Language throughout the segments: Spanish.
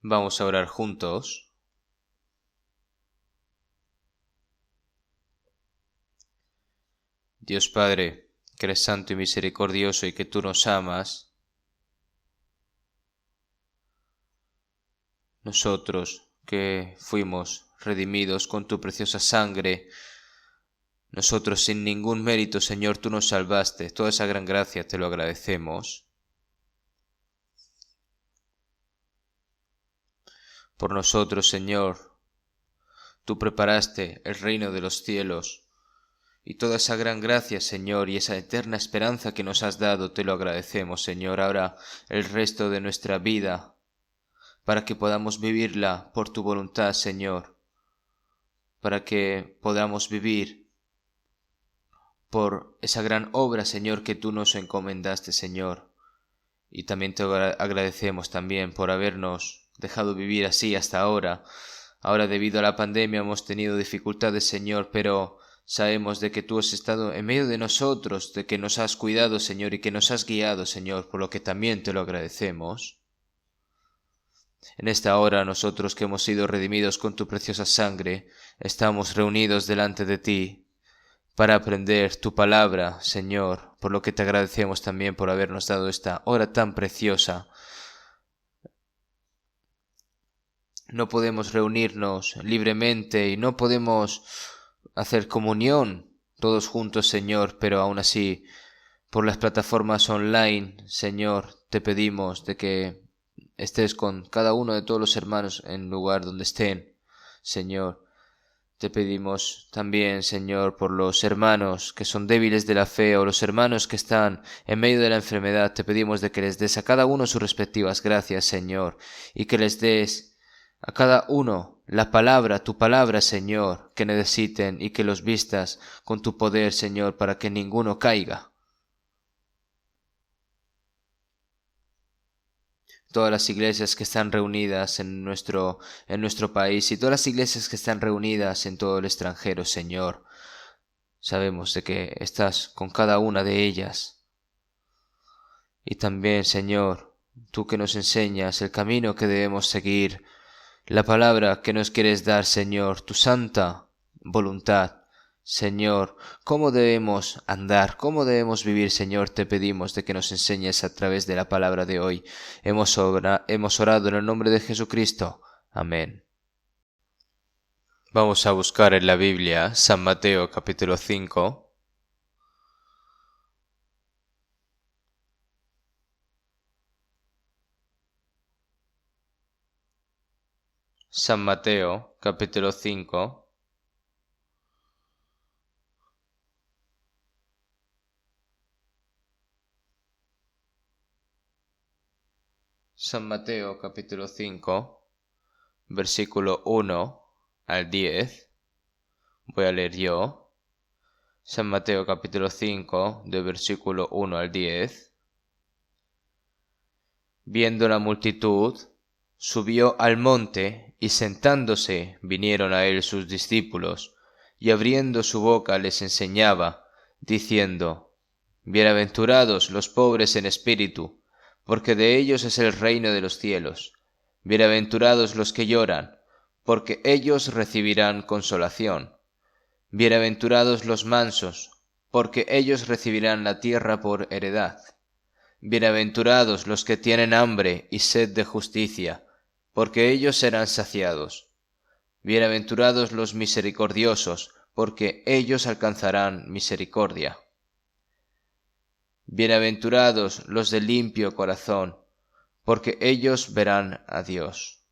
Vamos a orar juntos. Dios Padre, que eres santo y misericordioso y que tú nos amas, nosotros que fuimos redimidos con tu preciosa sangre, nosotros sin ningún mérito, Señor, tú nos salvaste. Toda esa gran gracia te lo agradecemos. Por nosotros, Señor, tú preparaste el reino de los cielos. Y toda esa gran gracia, Señor, y esa eterna esperanza que nos has dado, te lo agradecemos, Señor, ahora el resto de nuestra vida, para que podamos vivirla por tu voluntad, Señor, para que podamos vivir por esa gran obra, Señor, que tú nos encomendaste, Señor. Y también te agradecemos también por habernos dejado vivir así hasta ahora. Ahora, debido a la pandemia, hemos tenido dificultades, Señor, pero sabemos de que tú has estado en medio de nosotros, de que nos has cuidado, Señor, y que nos has guiado, Señor, por lo que también te lo agradecemos. En esta hora, nosotros que hemos sido redimidos con tu preciosa sangre, estamos reunidos delante de ti para aprender tu palabra, Señor, por lo que te agradecemos también por habernos dado esta hora tan preciosa. No podemos reunirnos libremente y no podemos hacer comunión todos juntos, Señor, pero aún así, por las plataformas online, Señor, te pedimos de que estés con cada uno de todos los hermanos en el lugar donde estén, Señor. Te pedimos también, Señor, por los hermanos que son débiles de la fe o los hermanos que están en medio de la enfermedad. Te pedimos de que les des a cada uno sus respectivas gracias, Señor, y que les des a cada uno la palabra, tu palabra, Señor, que necesiten y que los vistas con tu poder, Señor, para que ninguno caiga. Todas las iglesias que están reunidas en nuestro país y todas las iglesias que están reunidas en todo el extranjero, Señor. Sabemos de que estás con cada una de ellas. Y también, Señor, tú que nos enseñas el camino que debemos seguir, la palabra que nos quieres dar, Señor, tu santa voluntad. Señor, cómo debemos andar, cómo debemos vivir, Señor, te pedimos de que nos enseñes a través de la palabra de hoy. Hemos orado en el nombre de Jesucristo. Amén. Vamos a buscar en la Biblia San Mateo capítulo 5. San Mateo capítulo 5. San Mateo capítulo 5, versículo 1 al 10. Voy a leer yo. San Mateo capítulo 5, de versículo 1 al 10. Viendo la multitud, subió al monte, y sentándose vinieron a él sus discípulos, y abriendo su boca les enseñaba, diciendo: Bienaventurados los pobres en espíritu, porque de ellos es el reino de los cielos. Bienaventurados los que lloran, porque ellos recibirán consolación. Bienaventurados los mansos, porque ellos recibirán la tierra por heredad. Bienaventurados los que tienen hambre y sed de justicia, porque ellos serán saciados. Bienaventurados los misericordiosos, porque ellos alcanzarán misericordia. Bienaventurados los de limpio corazón, porque ellos verán a Dios.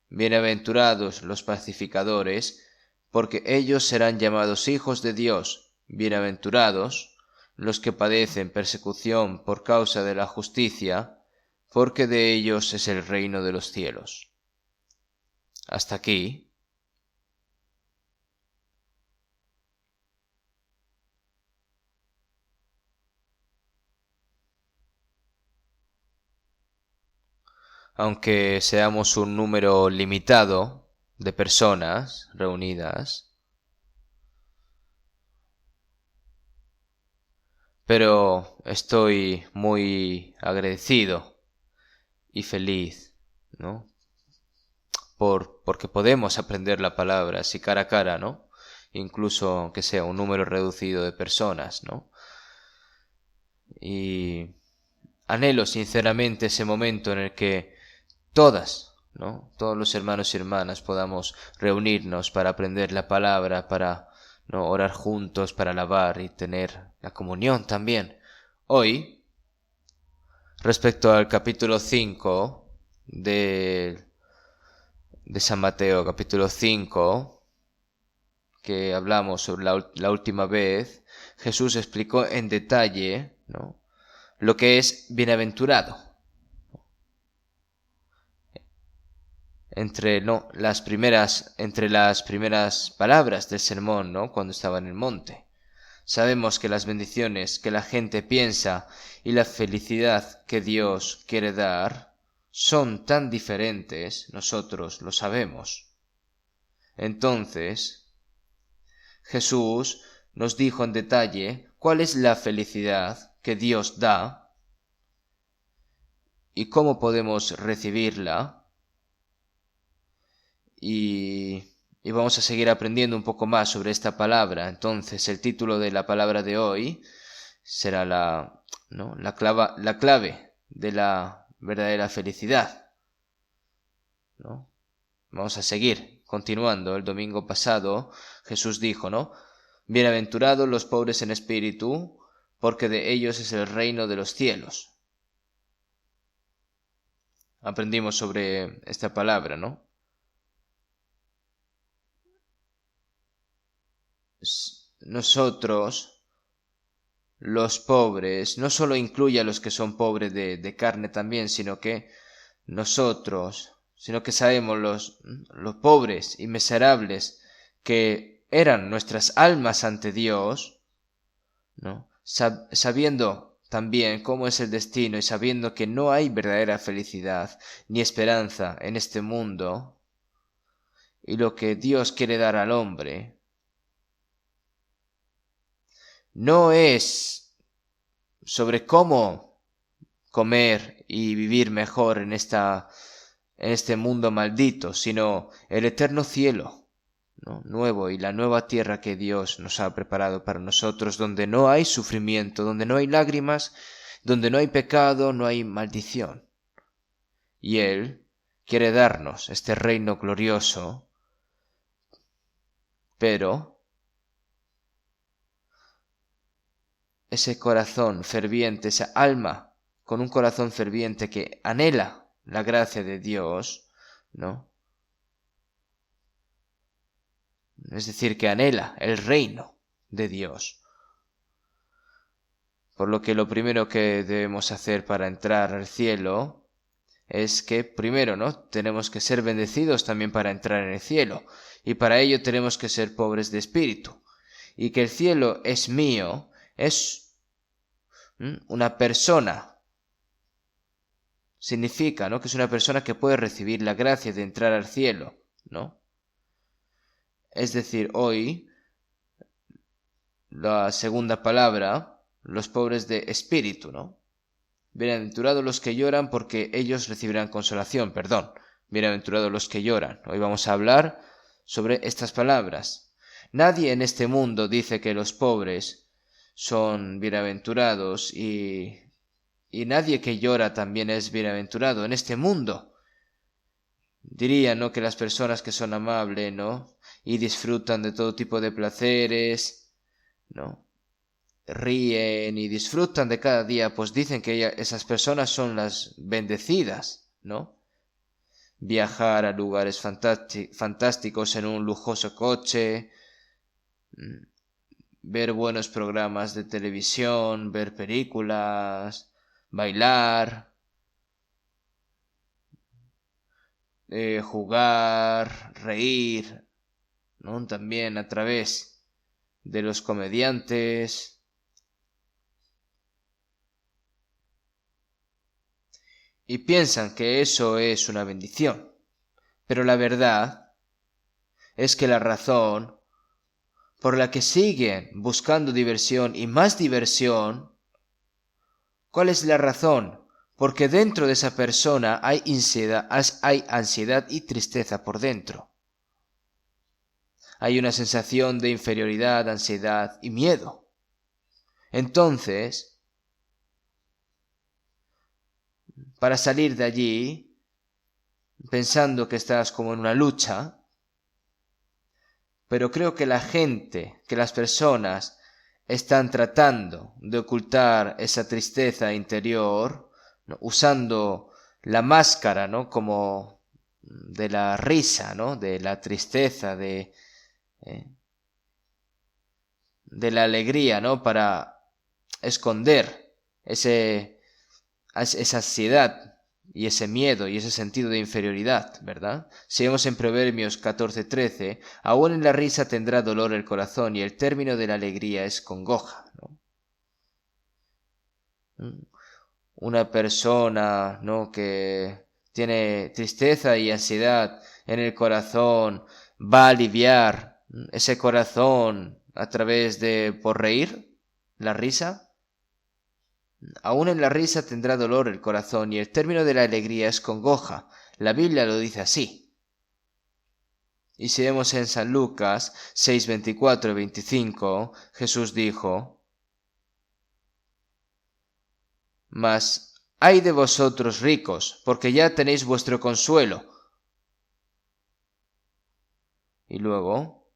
Bienaventurados los pacificadores, porque ellos serán llamados hijos de Dios. Bienaventurados los que padecen persecución por causa de la justicia, porque de ellos es el reino de los cielos. Hasta aquí. Aunque seamos un número limitado de personas reunidas, pero estoy muy agradecido y feliz ¿no? Porque podemos aprender la palabra así cara a cara, ¿no? Incluso aunque sea un número reducido de personas, ¿no? Y anhelo sinceramente ese momento en el que todas, ¿no? Todos los hermanos y hermanas podamos reunirnos para aprender la palabra, para, ¿no?, orar juntos, para alabar y tener la comunión también. Hoy, respecto al capítulo 5 de San Mateo, capítulo 5, que hablamos sobre la última vez, Jesús explicó en detalle, ¿no?, lo que es bienaventurado. Entre las primeras palabras del sermón, ¿no?, cuando estaba en el monte. Sabemos que las bendiciones que la gente piensa y la felicidad que Dios quiere dar son tan diferentes, nosotros lo sabemos. Entonces, Jesús nos dijo en detalle cuál es la felicidad que Dios da y cómo podemos recibirla. Y vamos a seguir aprendiendo un poco más sobre esta palabra. Entonces, el título de la palabra de hoy será la clave de la verdadera felicidad, ¿no? Vamos a seguir continuando. El domingo pasado Jesús dijo, ¿no?, bienaventurados los pobres en espíritu, porque de ellos es el reino de los cielos. Aprendimos sobre esta palabra, ¿no? Nosotros, los pobres, no solo incluye a los que son pobres de carne también, sino que sabemos los pobres y miserables que eran nuestras almas ante Dios, ¿no?, sabiendo también cómo es el destino y sabiendo que no hay verdadera felicidad ni esperanza en este mundo, y lo que Dios quiere dar al hombre no es sobre cómo comer y vivir mejor en este mundo maldito, sino el eterno cielo, ¿no?, nuevo, y la nueva tierra que Dios nos ha preparado para nosotros, donde no hay sufrimiento, donde no hay lágrimas, donde no hay pecado, no hay maldición. Y Él quiere darnos este reino glorioso, pero ese corazón ferviente, esa alma con un corazón ferviente que anhela la gracia de Dios, ¿no?, es decir, que anhela el reino de Dios. Por lo que lo primero que debemos hacer para entrar al cielo es que primero, ¿no?, tenemos que ser bendecidos también para entrar en el cielo, y para ello tenemos que ser pobres de espíritu. Y que el cielo es mío es una persona. Significa, ¿no?, que es una persona que puede recibir la gracia de entrar al cielo, ¿no? Es decir, hoy, la segunda palabra, los pobres de espíritu, ¿no? Bienaventurados los que lloran, porque ellos recibirán consolación. Bienaventurados los que lloran. Hoy vamos a hablar sobre estas palabras. Nadie en este mundo dice que los pobres son bienaventurados, y nadie que llora también es bienaventurado en este mundo. Dirían, ¿no?, que las personas que son amables, ¿no?, y disfrutan de todo tipo de placeres, ¿no?, ríen y disfrutan de cada día, pues dicen que esas personas son las bendecidas, ¿no? Viajar a lugares fantásticos en un lujoso coche, ver buenos programas de televisión, ver películas, bailar, jugar, reír, ¿no?, también a través de los comediantes. Y piensan que eso es una bendición. Pero la verdad es que la razón por la que siguen buscando diversión y más diversión, ¿cuál es la razón porque dentro de esa persona hay ansiedad y tristeza por dentro. Hay una sensación de inferioridad, ansiedad y miedo. Entonces, para salir de allí, pensando que estás como en una lucha, pero creo que las personas están tratando de ocultar esa tristeza interior, ¿no? Usando la máscara, ¿no? Como de la risa, ¿no? De la tristeza, de la alegría, ¿no? Para esconder esa ansiedad y ese miedo y ese sentido de inferioridad, ¿verdad? Si vemos en Proverbios 14:13, aún en la risa tendrá dolor el corazón y el término de la alegría es congoja, ¿no? Una persona, ¿no? que tiene tristeza y ansiedad en el corazón va a aliviar ese corazón a través de por reír, la risa. Aún en la risa tendrá dolor el corazón y el término de la alegría es congoja. La Biblia lo dice así. Y si vemos en San Lucas 6:24-25, Jesús dijo: Mas ay de vosotros ricos, porque ya tenéis vuestro consuelo. Y luego: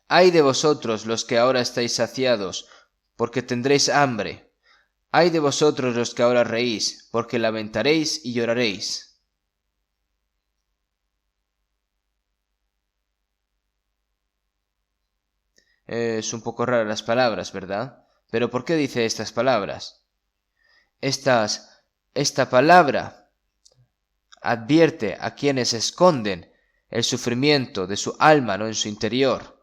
ay de vosotros los que ahora estáis saciados, porque tendréis hambre. Ay de vosotros los que ahora reís, porque lamentaréis y lloraréis. Es un poco rara las palabras, ¿verdad? Pero ¿por qué dice estas palabras? Esta palabra advierte a quienes esconden el sufrimiento de su alma, ¿no? En su interior,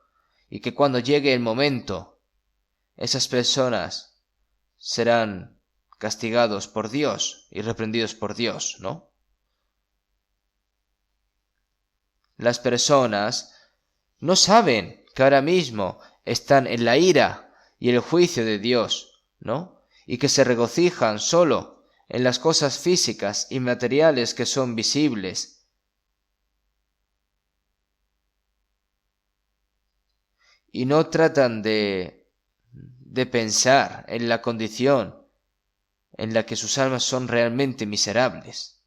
y que cuando llegue el momento, esas personas serán castigados por Dios y reprendidos por Dios, ¿no? Las personas no saben que ahora mismo están en la ira y el juicio de Dios, ¿no? Y que se regocijan solo en las cosas físicas y materiales que son visibles. Y no tratan de pensar en la condición en la que sus almas son realmente miserables.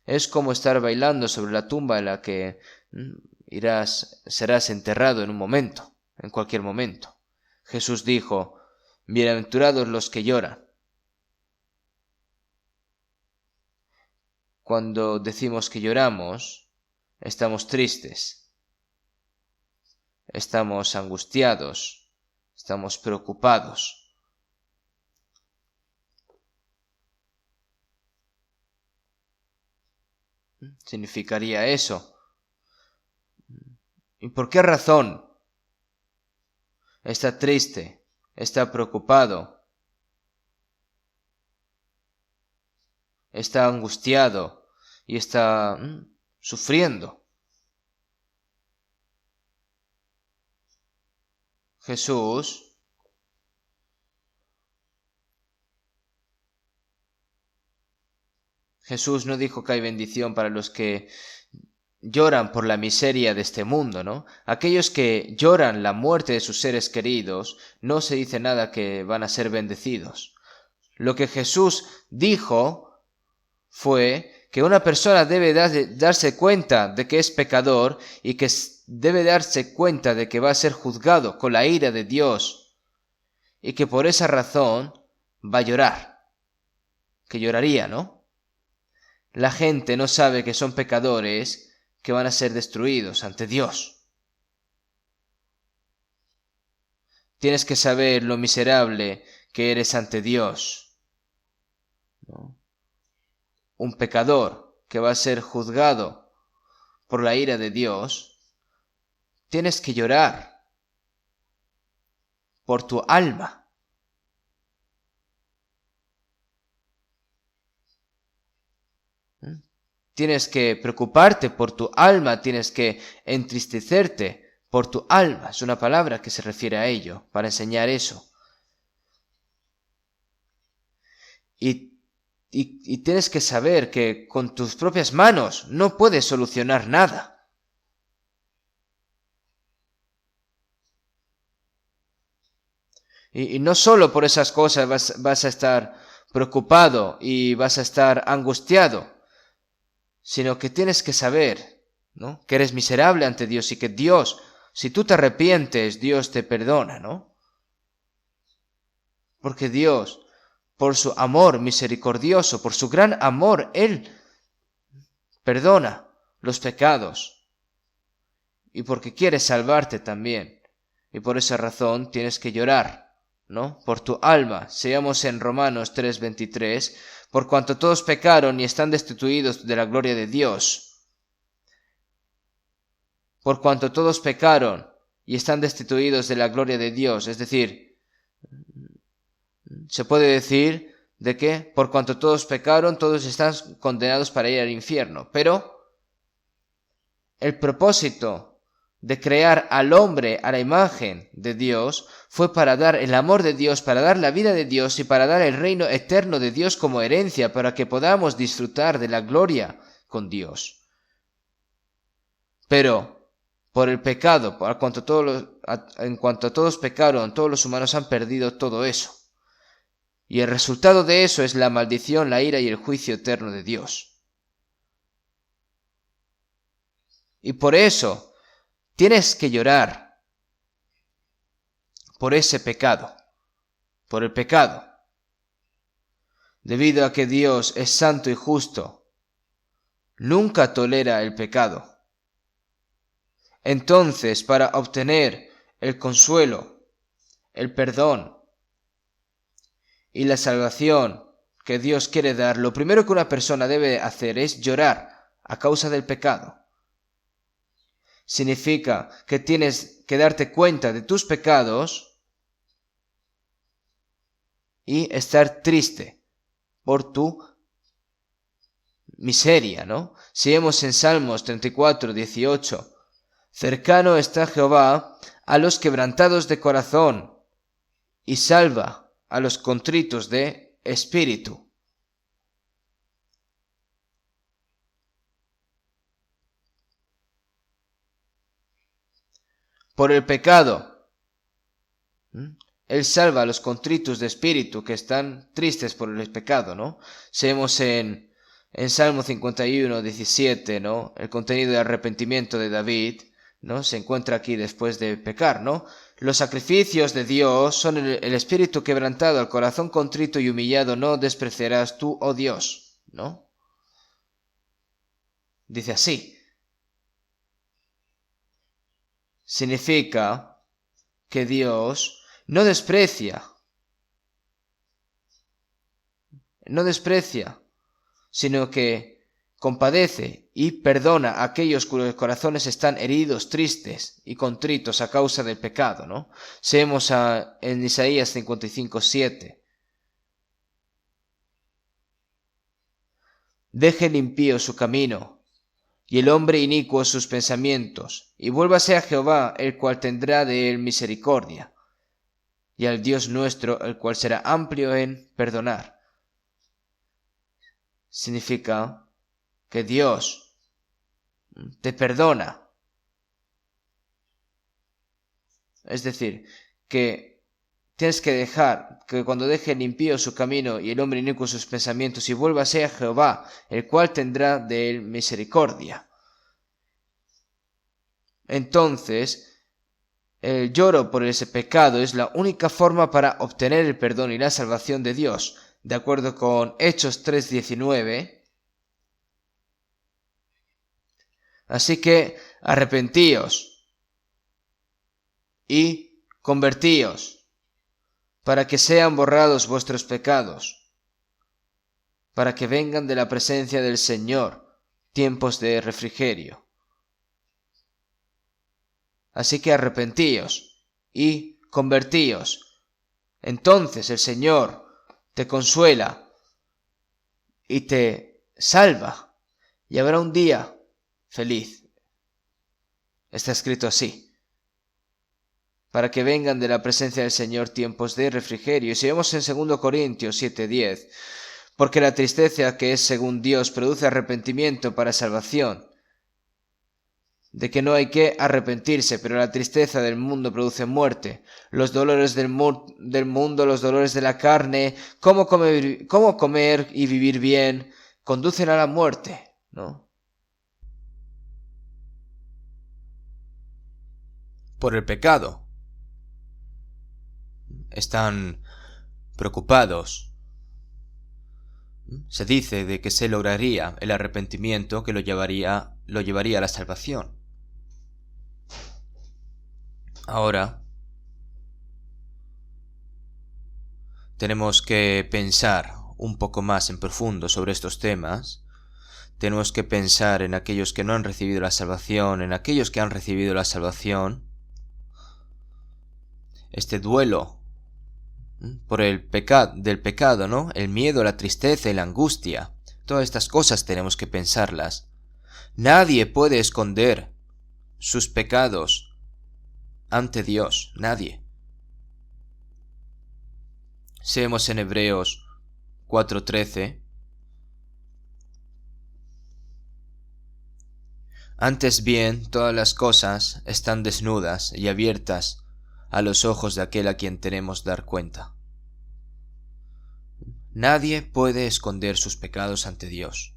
Es como estar bailando sobre la tumba en la que serás enterrado en un momento, en cualquier momento. Jesús dijo: bienaventurados los que lloran. Cuando decimos que lloramos, estamos tristes, estamos angustiados, estamos preocupados. Significaría eso. ¿Y por qué razón está triste, está preocupado, está angustiado y está sufriendo? Jesús no dijo que hay bendición para los que lloran por la miseria de este mundo, ¿no? Aquellos que lloran la muerte de sus seres queridos, no se dice nada que van a ser bendecidos. Lo que Jesús dijo fue que una persona debe darse cuenta de que es pecador y que debe darse cuenta de que va a ser juzgado con la ira de Dios y que por esa razón va a llorar. Que lloraría, ¿no? La gente no sabe que son pecadores, que van a ser destruidos ante Dios. Tienes que saber lo miserable que eres ante Dios, ¿no? Un pecador que va a ser juzgado por la ira de Dios. Tienes que llorar por tu alma. Tienes que preocuparte por tu alma, tienes que entristecerte por tu alma. Es una palabra que se refiere a ello, para enseñar eso. Y tienes que saber que con tus propias manos no puedes solucionar nada. Y no solo por esas cosas vas a estar preocupado y vas a estar angustiado, sino que tienes que saber, ¿no?, que eres miserable ante Dios y que Dios, si tú te arrepientes, Dios te perdona, ¿no? Porque Dios, por su amor misericordioso, por su gran amor, Él perdona los pecados y porque quiere salvarte también. Y por esa razón tienes que llorar, ¿no?, por tu alma. Seamos en Romanos 3:23, por cuanto todos pecaron y están destituidos de la gloria de Dios. Por cuanto todos pecaron y están destituidos de la gloria de Dios, es decir, se puede decir de que por cuanto todos pecaron, todos están condenados para ir al infierno. Pero el propósito de crear al hombre a la imagen de Dios fue para dar el amor de Dios, para dar la vida de Dios y para dar el reino eterno de Dios como herencia, para que podamos disfrutar de la gloria con Dios. Pero por el pecado, en cuanto todos pecaron, todos los humanos han perdido todo eso. Y el resultado de eso es la maldición, la ira y el juicio eterno de Dios. Y por eso tienes que llorar por ese pecado, por el pecado. Debido a que Dios es santo y justo, nunca tolera el pecado. Entonces, para obtener el consuelo, el perdón y la salvación que Dios quiere dar, lo primero que una persona debe hacer es llorar a causa del pecado. Significa que tienes que darte cuenta de tus pecados y estar triste por tu miseria, ¿no? Si vemos en Salmos 34:18, cercano está Jehová a los quebrantados de corazón y salva a los contritos de espíritu. Por el pecado, Él salva a los contritos de espíritu que están tristes por el pecado, ¿no? Vemos en Salmo 51:17, ¿no?, el contenido de arrepentimiento de David, ¿no?, se encuentra aquí después de pecar, ¿no? Los sacrificios de Dios son el espíritu quebrantado, el corazón contrito y humillado no despreciarás tú, oh Dios, ¿no? Dice así. Significa que Dios no desprecia, sino que compadece y perdona a aquellos cuyos corazones están heridos, tristes y contritos a causa del pecado, ¿no? Vemos en Isaías 55:7. Deje el impío su camino, y el hombre inicuo sus pensamientos, y vuélvase a Jehová, el cual tendrá de él misericordia, y al Dios nuestro, el cual será amplio en perdonar. Significa que Dios te perdona. Es decir, que tienes que dejar, que cuando deje el impío su camino y el hombre inicuo sus pensamientos, y vuélvase a Jehová, el cual tendrá de él misericordia. Entonces, el lloro por ese pecado es la única forma para obtener el perdón y la salvación de Dios. De acuerdo con Hechos 3:19, así que arrepentíos y convertíos para que sean borrados vuestros pecados, para que vengan de la presencia del Señor tiempos de refrigerio. Así que arrepentíos y convertíos. Entonces el Señor te consuela y te salva, y habrá un día feliz. Está escrito así. para que vengan de la presencia del Señor tiempos de refrigerio. Y si vemos en 2 Corintios 7:10, porque la tristeza que es según Dios produce arrepentimiento para salvación, de que no hay que arrepentirse, pero la tristeza del mundo produce muerte. Los dolores del mundo, los dolores de la carne, cómo comer y vivir bien, conducen a la muerte, ¿no? Por el pecado. Están preocupados. Se dice de que se lograría el arrepentimiento que lo llevaría a la salvación. Ahora tenemos que pensar un poco más en profundo sobre estos temas. Tenemos que pensar en aquellos que no han recibido la salvación, en aquellos que han recibido la salvación. Este duelo por el pecado, ¿no? El miedo, la tristeza y la angustia. Todas estas cosas tenemos que pensarlas. Nadie puede esconder sus pecados ante Dios, nadie. Si vemos en Hebreos 4:13, antes bien todas las cosas están desnudas y abiertas a los ojos de aquel a quien tenemos dar cuenta. Nadie puede esconder sus pecados ante Dios.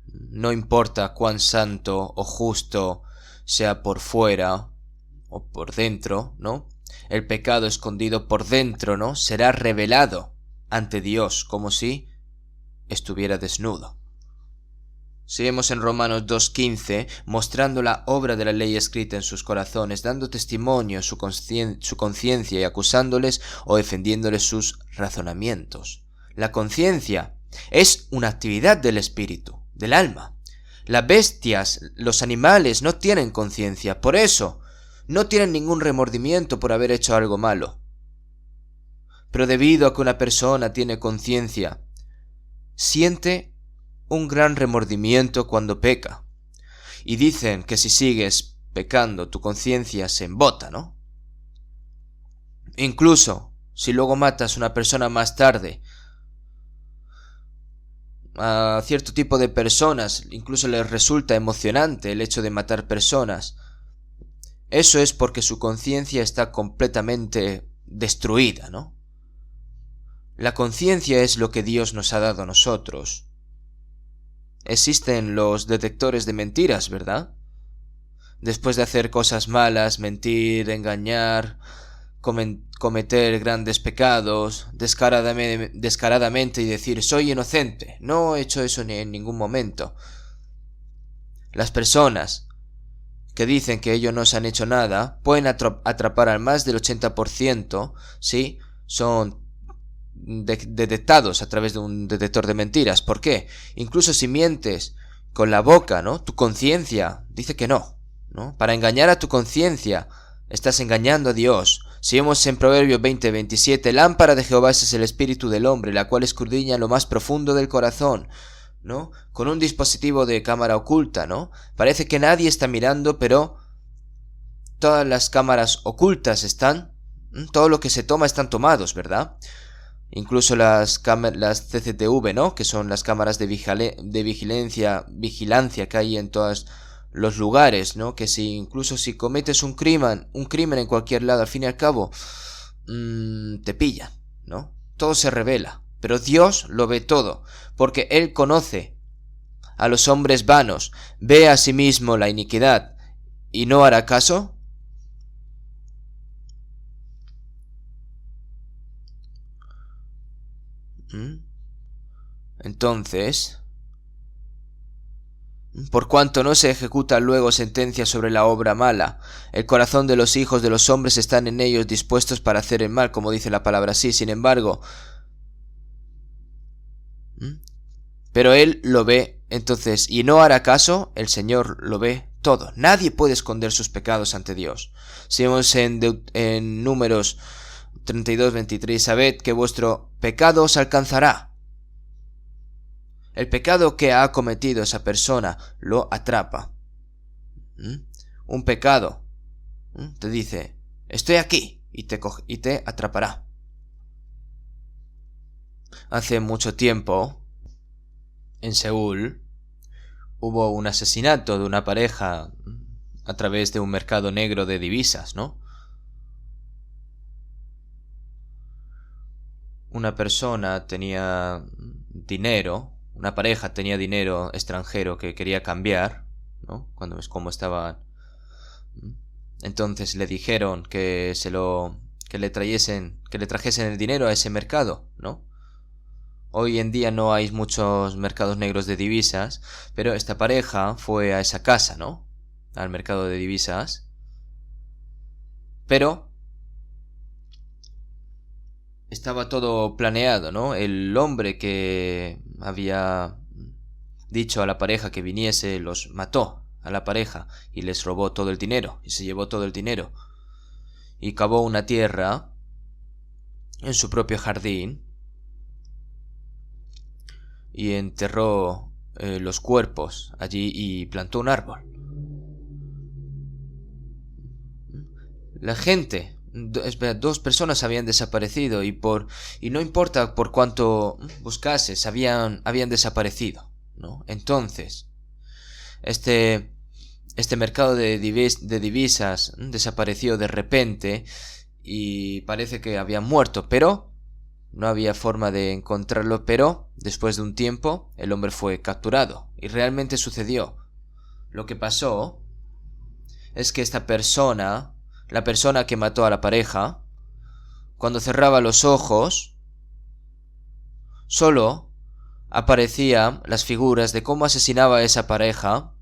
No importa cuán santo o justo sea por fuera o por dentro, ¿no? El pecado escondido por dentro, ¿no? Será revelado ante Dios como si estuviera desnudo. Si vemos en Romanos 2:15, mostrando la obra de la ley escrita en sus corazones, dando testimonio su conciencia y acusándoles o defendiéndoles sus razonamientos. La conciencia es una actividad del espíritu, del alma. Las bestias, los animales no tienen conciencia, por eso no tienen ningún remordimiento por haber hecho algo malo. Pero debido a que una persona tiene conciencia, siente un gran remordimiento cuando peca. Y dicen que si sigues pecando, tu conciencia se embota, ¿no? Incluso si luego matas a una persona más tarde, a cierto tipo de personas incluso les resulta emocionante el hecho de matar personas. Eso es porque su conciencia está completamente destruida, ¿no? La conciencia es lo que Dios nos ha dado a nosotros. Existen los detectores de mentiras, ¿verdad? Después de hacer cosas malas, mentir, engañar, cometer grandes pecados descaradamente y decir soy inocente, no he hecho eso ni en ningún momento. Las personas que dicen que ellos no se han hecho nada pueden atrapar al más del 80%, ¿sí? Son detectados a través de un detector de mentiras. ¿Por qué? Incluso si mientes con la boca, ¿no? Tu conciencia dice que no, ¿no? Para engañar a tu conciencia estás engañando a Dios. Si vemos en Proverbios 20:27, lámpara de Jehová es el espíritu del hombre, la cual escudriña lo más profundo del corazón, ¿no? Con un dispositivo de cámara oculta, ¿no? Parece que nadie está mirando, pero todas las cámaras ocultas están, todo lo que se toma están tomados, ¿verdad? Incluso las CCTV, ¿no? Que son las cámaras de vigilancia que hay en todos los lugares, ¿no? Que incluso si cometes un crimen en cualquier lado, al fin y al cabo, te pillan, ¿no? Todo se revela, pero Dios lo ve todo, porque Él conoce a los hombres vanos, ve a sí mismo la iniquidad, y no hará caso. Entonces, por cuanto no se ejecuta luego sentencia sobre la obra mala, el corazón de los hijos de los hombres están en ellos dispuestos para hacer el mal, como dice la palabra así. Sin embargo, pero Él lo ve, entonces, y no hará caso, el Señor lo ve todo. Nadie puede esconder sus pecados ante Dios. Si vemos en Números 32:23, sabed que vuestro pecado os alcanzará. El pecado que ha cometido esa persona lo atrapa. Un pecado Te dice, estoy aquí, y te atrapará. Hace mucho tiempo, en Seúl, hubo un asesinato de una pareja a través de un mercado negro de divisas, ¿no? Una persona tenía dinero, una pareja tenía dinero extranjero que quería cambiar, ¿no? Cuando es como estaban. Entonces le dijeron que que le trajesen el dinero a ese mercado, ¿no? Hoy en día no hay muchos mercados negros de divisas, pero esta pareja fue a esa casa, ¿no? Al mercado de divisas. Pero estaba todo planeado, ¿no? El hombre que había dicho a la pareja que viniese los mató a la pareja y les robó todo el dinero y se llevó todo el dinero y cavó una tierra en su propio jardín y enterró los cuerpos allí y plantó un árbol. La gente, dos personas habían desaparecido y no importa por cuánto buscases, habían desaparecido, ¿no? Entonces, este mercado de divisas desapareció de repente y parece que habían muerto, pero no había forma de encontrarlo. Pero después de un tiempo el hombre fue capturado y realmente sucedió. Lo que pasó es que esta persona, la persona que mató a la pareja, cuando cerraba los ojos, solo aparecían las figuras de cómo asesinaba a esa pareja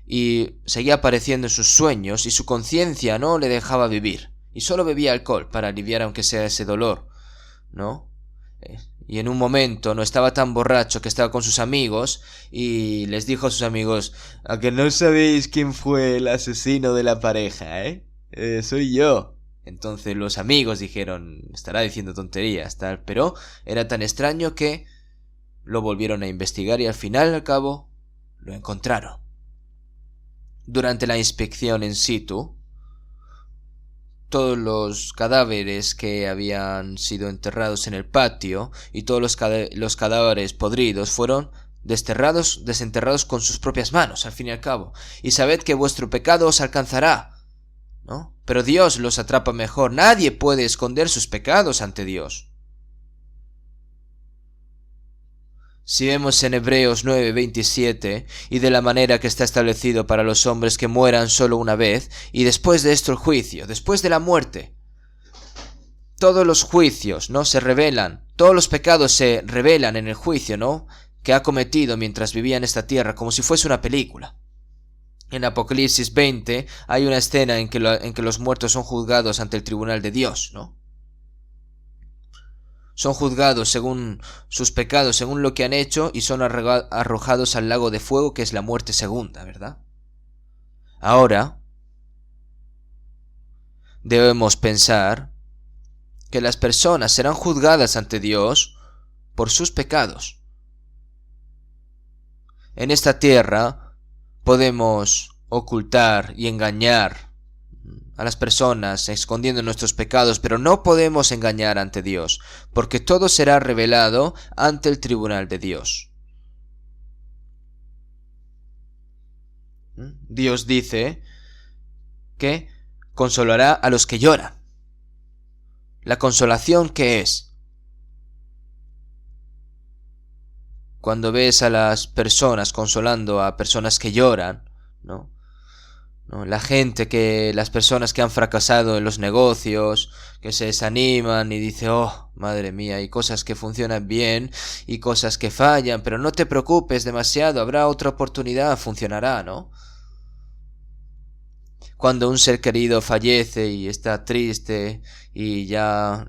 y seguía apareciendo en sus sueños y su conciencia no le dejaba vivir y solo bebía alcohol para aliviar aunque sea ese dolor, ¿no? Y en un momento no estaba tan borracho que estaba con sus amigos y les dijo a sus amigos: ¿a que no sabéis quién fue el asesino de la pareja, soy yo. Entonces los amigos dijeron: estará diciendo tonterías, tal. Pero era tan extraño que lo volvieron a investigar y al final, al cabo, lo encontraron. Durante la inspección in situ, todos los cadáveres que habían sido enterrados en el patio y todos los cadáveres podridos fueron desenterrados con sus propias manos, al fin y al cabo. Y sabed que vuestro pecado os alcanzará, ¿no? Pero Dios los atrapa mejor. Nadie puede esconder sus pecados ante Dios. Si vemos en Hebreos 9:27, y de la manera que está establecido para los hombres que mueran solo una vez, y después de esto el juicio, después de la muerte. Todos los juicios, ¿no? Se revelan, todos los pecados se revelan en el juicio, ¿no? Que ha cometido mientras vivía en esta tierra, como si fuese una película. En Apocalipsis 20 hay una escena en que los muertos son juzgados ante el tribunal de Dios, ¿no? Son juzgados según sus pecados, según lo que han hecho, y son arrojados al lago de fuego, que es la muerte segunda, ¿verdad? Ahora, debemos pensar que las personas serán juzgadas ante Dios por sus pecados. En esta tierra podemos ocultar y engañar a las personas escondiendo nuestros pecados, pero no podemos engañar ante Dios, porque todo será revelado ante el tribunal de Dios. Dios dice que consolará a los que lloran. ¿La consolación qué es? Cuando ves a las personas consolando a personas que lloran, ¿no? Las personas que han fracasado en los negocios, que se desaniman y dicen: oh, madre mía, hay cosas que funcionan bien y cosas que fallan, pero no te preocupes demasiado, habrá otra oportunidad, funcionará, ¿no? Cuando un ser querido fallece y está triste y ya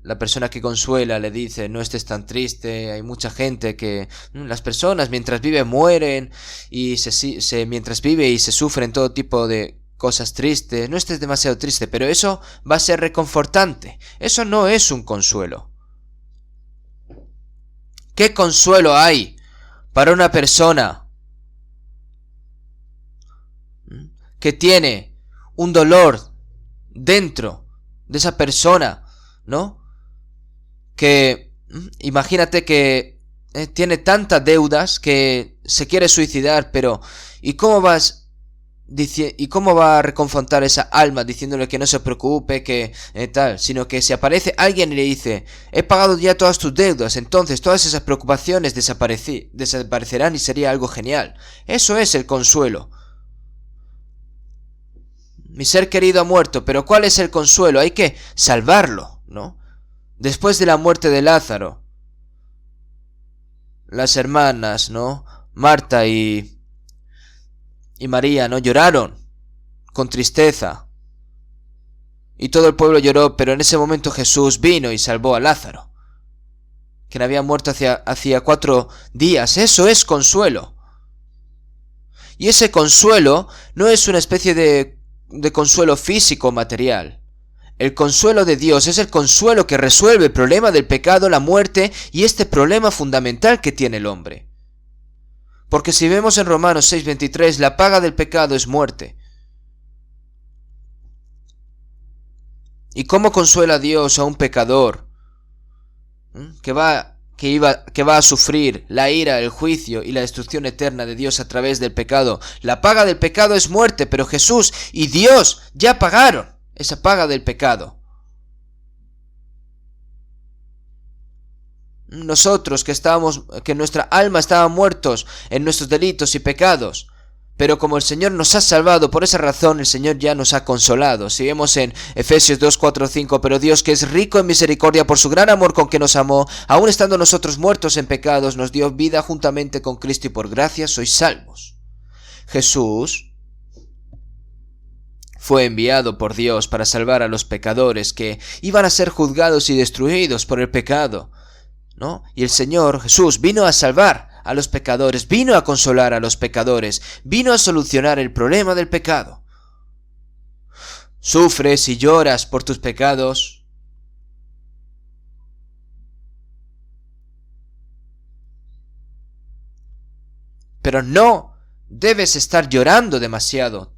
la persona que consuela le dice: no estés tan triste, hay mucha gente que... Las personas mientras viven mueren y mientras vive y se sufren todo tipo de cosas tristes. No estés demasiado triste, pero eso va a ser reconfortante. Eso no es un consuelo. ¿Qué consuelo hay para una persona que tiene un dolor dentro de esa persona, ¿no? Que imagínate que tiene tantas deudas que se quiere suicidar, pero ¿y cómo va a reconfortar esa alma diciéndole que no se preocupe, que tal? Sino que si aparece alguien y le dice, he pagado ya todas tus deudas, entonces todas esas preocupaciones desaparecerán y sería algo genial. Eso es el consuelo. Mi ser querido ha muerto, pero ¿cuál es el consuelo? Hay que salvarlo, ¿no? Después de la muerte de Lázaro, las hermanas, ¿no? Marta y María, ¿no? Lloraron con tristeza. Y todo el pueblo lloró, pero en ese momento Jesús vino y salvó a Lázaro, quien había muerto hacía 4 días. Eso es consuelo. Y ese consuelo no es una especie de consuelo físico o material. El consuelo de Dios es el consuelo que resuelve el problema del pecado, la muerte y este problema fundamental que tiene el hombre. Porque si vemos en Romanos 6:23, la paga del pecado es muerte. ¿Y cómo consuela Dios a un pecador que va a sufrir la ira, el juicio y la destrucción eterna de Dios a través del pecado? La paga del pecado es muerte, pero Jesús y Dios ya pagaron esa paga del pecado. Nosotros que nuestra alma estaba muertos en nuestros delitos y pecados, pero como el Señor nos ha salvado, por esa razón el Señor ya nos ha consolado. Si vemos en Efesios 2, 4, 5, pero Dios, que es rico en misericordia por su gran amor con que nos amó, aun estando nosotros muertos en pecados, nos dio vida juntamente con Cristo y por gracia sois salvos. Jesús fue enviado por Dios para salvar a los pecadores que iban a ser juzgados y destruidos por el pecado, ¿no? Y el Señor Jesús vino a salvar a los pecadores, vino a consolar a los pecadores, vino a solucionar el problema del pecado. Sufres y lloras por tus pecados. Pero no debes estar llorando demasiado.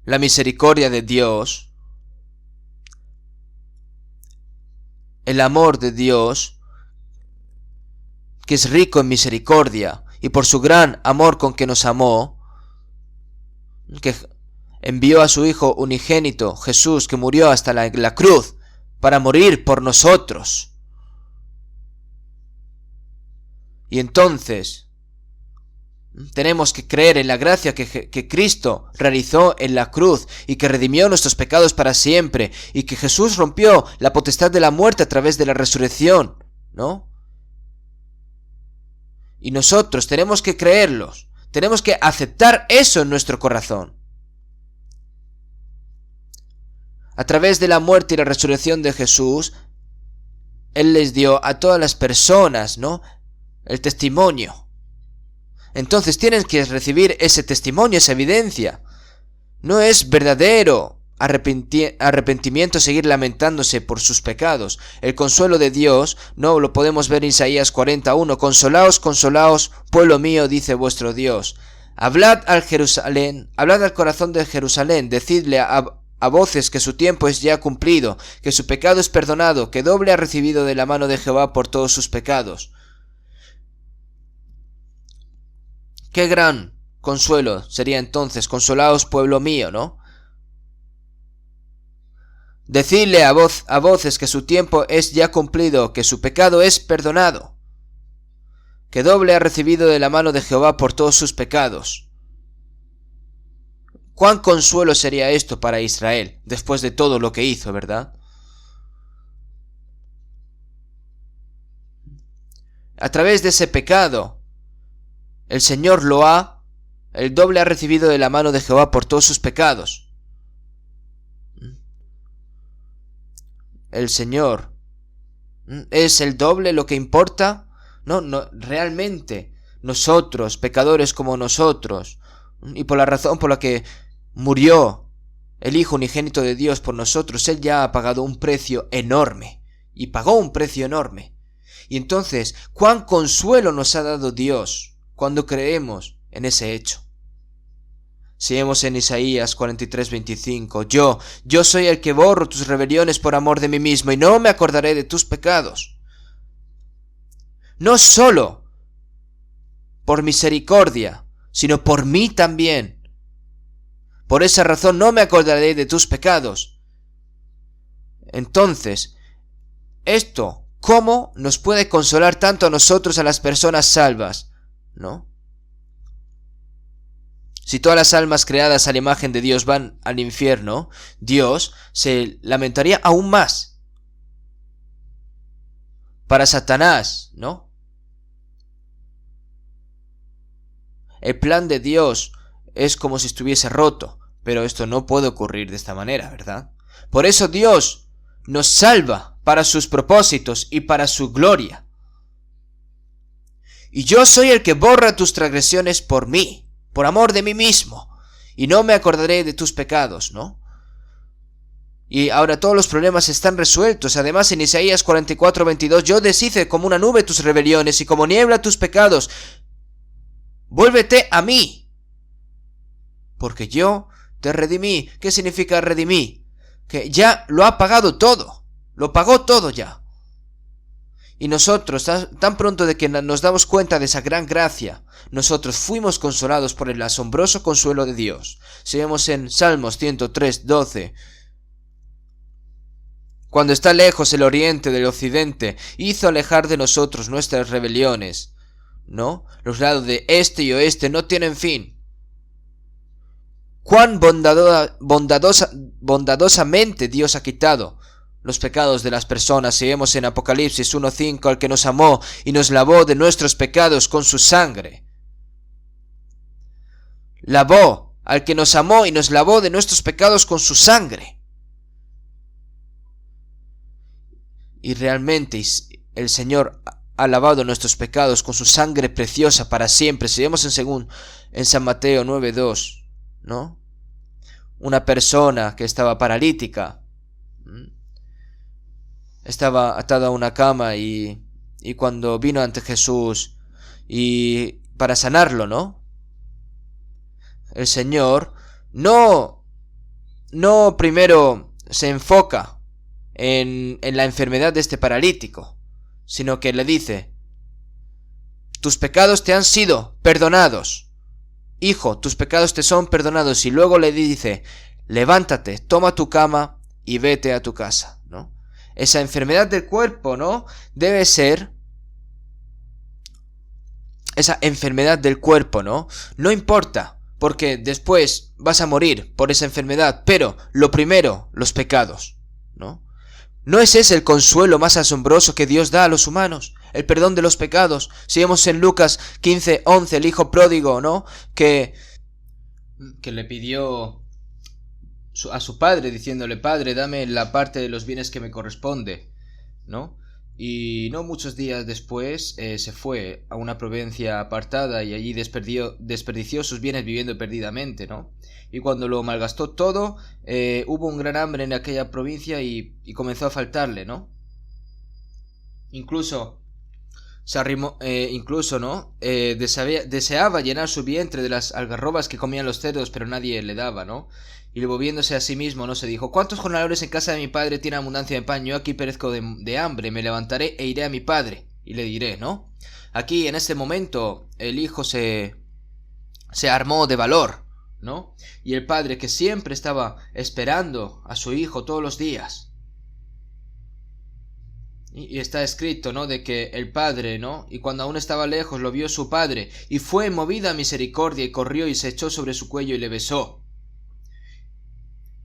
La misericordia de Dios, el amor de Dios, que es rico en misericordia, y por su gran amor con que nos amó, que envió a su Hijo unigénito, Jesús, que murió hasta la cruz, para morir por nosotros. Y entonces tenemos que creer en la gracia que Cristo realizó en la cruz y que redimió nuestros pecados para siempre, y que Jesús rompió la potestad de la muerte a través de la resurrección, ¿no? Y nosotros tenemos que creerlos, tenemos que aceptar eso en nuestro corazón. A través de la muerte y la resurrección de Jesús, Él les dio a todas las personas, ¿no?, el testimonio. Entonces tienen que recibir ese testimonio, esa evidencia. No es verdadero arrepentimiento seguir lamentándose por sus pecados. El consuelo de Dios, no lo podemos ver en Isaías 41. Consolaos, consolaos, pueblo mío, dice vuestro Dios. Hablad al corazón de Jerusalén, decidle a voces que su tiempo es ya cumplido, que su pecado es perdonado, que doble ha recibido de la mano de Jehová por todos sus pecados. Qué gran consuelo sería entonces, consolaos pueblo mío, ¿no? Decidle a voces que su tiempo es ya cumplido, que su pecado es perdonado, que doble ha recibido de la mano de Jehová por todos sus pecados. Cuán consuelo sería esto para Israel, después de todo lo que hizo, ¿verdad? A través de ese pecado, el Señor el doble ha recibido de la mano de Jehová por todos sus pecados. El Señor es el doble lo que importa. No, realmente nosotros, pecadores como nosotros, y por la razón por la que murió el Hijo unigénito de Dios por nosotros, Él ya ha pagado un precio enorme, y pagó un precio enorme. Y entonces, ¿cuán consuelo nos ha dado Dios cuando creemos en ese hecho? Si vemos en Isaías 43:25, yo soy el que borro tus rebeliones por amor de mí mismo y no me acordaré de tus pecados. No solo por misericordia, sino por mí también. Por esa razón no me acordaré de tus pecados. Entonces, esto, ¿cómo nos puede consolar tanto a nosotros, a las personas salvas? ¿No? Si todas las almas creadas a la imagen de Dios van al infierno, Dios se lamentaría aún más. Para Satanás, ¿no? El plan de Dios es como si estuviese roto, pero esto no puede ocurrir de esta manera, ¿verdad? Por eso Dios nos salva para sus propósitos y para su gloria. Y yo soy el que borra tus transgresiones por mí, por amor de mí mismo, y no me acordaré de tus pecados, ¿no? Y ahora todos los problemas están resueltos. Además, en Isaías 44:22, yo deshice como una nube tus rebeliones y como niebla tus pecados. Vuélvete a mí, porque yo te redimí. ¿Qué significa redimí? Que ya lo ha pagado todo, lo pagó todo ya. Y nosotros, tan pronto de que nos damos cuenta de esa gran gracia, nosotros fuimos consolados por el asombroso consuelo de Dios. Si vemos en Salmos 103:12, cuando está lejos el oriente del occidente, hizo alejar de nosotros nuestras rebeliones, ¿no? Los lados de este y oeste no tienen fin. Cuán bondadosamente Dios ha quitado los pecados de las personas. Si vemos en Apocalipsis 1:5, al que nos amó y nos lavó de nuestros pecados con su sangre. Lavó al que nos amó y nos lavó de nuestros pecados con su sangre. Y realmente el Señor ha lavado nuestros pecados con su sangre preciosa para siempre. Si vemos en San Mateo 9:2, ¿no? Una persona que estaba paralítica, estaba atada a una cama y cuando vino ante Jesús y para sanarlo, ¿no? El Señor no primero se enfoca en la enfermedad de este paralítico, sino que le dice: tus pecados te han sido perdonados, hijo, tus pecados te son perdonados. Y luego le dice: levántate, toma tu cama y vete a tu casa, ¿no? Esa enfermedad del cuerpo, ¿no? Debe ser esa enfermedad del cuerpo, ¿no? No importa, porque después vas a morir por esa enfermedad, pero lo primero, los pecados, ¿no? ¿No es ese el consuelo más asombroso que Dios da a los humanos? El perdón de los pecados. Si vemos en Lucas 15:11, el hijo pródigo, ¿no? Que le pidió a su padre, diciéndole: Padre, dame la parte de los bienes que me corresponde, ¿no? Y no muchos días después se fue a una provincia apartada y allí desperdició sus bienes viviendo perdidamente, ¿no? Y cuando lo malgastó todo, hubo un gran hambre en aquella provincia y comenzó a faltarle, ¿no? Incluso se arrimó, ¿no? Deseaba llenar su vientre de las algarrobas que comían los cerdos, pero nadie le daba, ¿no? Y volviéndose a sí mismo, no se dijo: ¿cuántos jornaleros en casa de mi padre tienen abundancia de pan? Yo aquí perezco de hambre. Me levantaré e iré a mi padre y le diré, ¿no? Aquí en este momento el hijo se armó de valor, ¿no? Y el padre, que siempre estaba esperando a su hijo todos los días, y está escrito, ¿no? De que el padre, ¿no? Y cuando aún estaba lejos lo vio su padre, y fue movida a misericordia, y corrió y se echó sobre su cuello y le besó.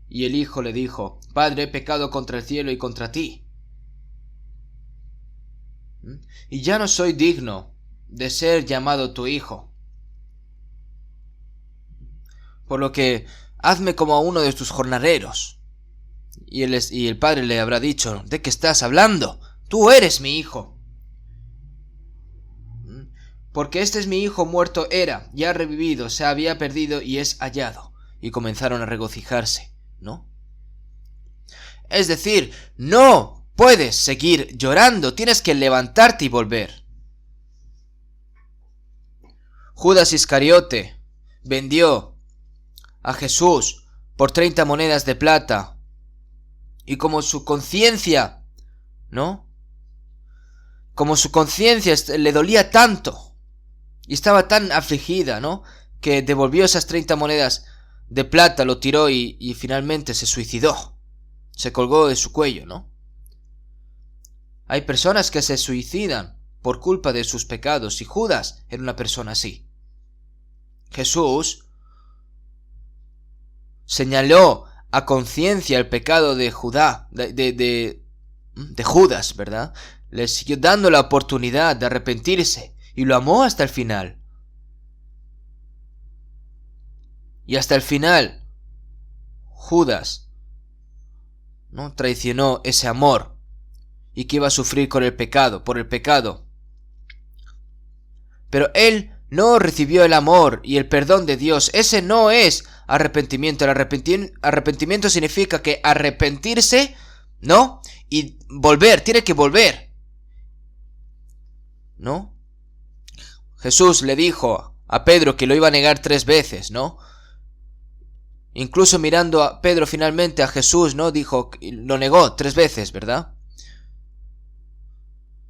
Y el hijo le dijo: Padre, he pecado contra el cielo y contra ti, y ya no soy digno de ser llamado tu hijo. Por lo que hazme como a uno de tus jornaleros. Y el padre le habrá dicho: ¿de qué estás hablando? Tú eres mi hijo. Porque este es mi hijo, muerto era, y ha revivido, se había perdido y es hallado. Y comenzaron a regocijarse, ¿no? Es decir, no puedes seguir llorando, tienes que levantarte y volver. Judas Iscariote vendió a Jesús por 30 monedas de plata. Y como su conciencia, ¿no? Como su conciencia le dolía tanto y estaba tan afligida, ¿no? Que devolvió esas 30 monedas de plata, lo tiró y finalmente se suicidó. Se colgó de su cuello, ¿no? Hay personas que se suicidan por culpa de sus pecados y Judas era una persona así. Jesús señaló a conciencia el pecado de Judas, ¿verdad? Le siguió dando la oportunidad de arrepentirse y lo amó hasta el final. Y hasta el final, Judas, ¿no?, traicionó ese amor y que iba a sufrir por el pecado. Pero él no recibió el amor y el perdón de Dios. Ese no es arrepentimiento. El arrepentimiento significa que arrepentirse, ¿no? Y volver, tiene que volver, ¿no? Jesús le dijo a Pedro que lo iba a negar 3 veces, ¿no? Incluso mirando a Pedro finalmente a Jesús, ¿no? Dijo, lo negó 3 veces, ¿verdad?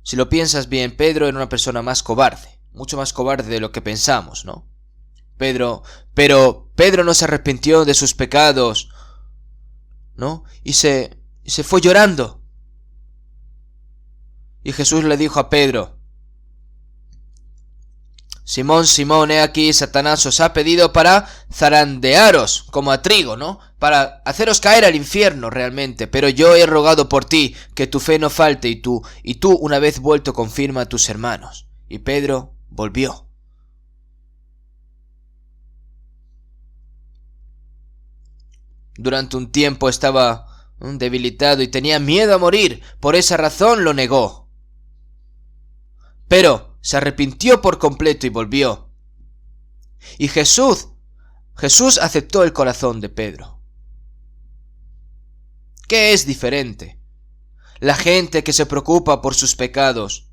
Si lo piensas bien, Pedro era una persona más cobarde, mucho más cobarde de lo que pensamos, ¿no? Pero Pedro no se arrepintió de sus pecados, ¿no? Y se fue llorando. Y Jesús le dijo a Pedro, Simón, Simón, he aquí Satanás os ha pedido para zarandearos como a trigo, ¿no? Para haceros caer al infierno realmente, pero yo he rogado por ti que tu fe no falte y tú una vez vuelto confirma a tus hermanos. Y Pedro volvió. Durante un tiempo estaba debilitado y tenía miedo a morir, por esa razón lo negó. Pero se arrepintió por completo y volvió. Y Jesús aceptó el corazón de Pedro. ¿Qué es diferente? La gente que se preocupa por sus pecados.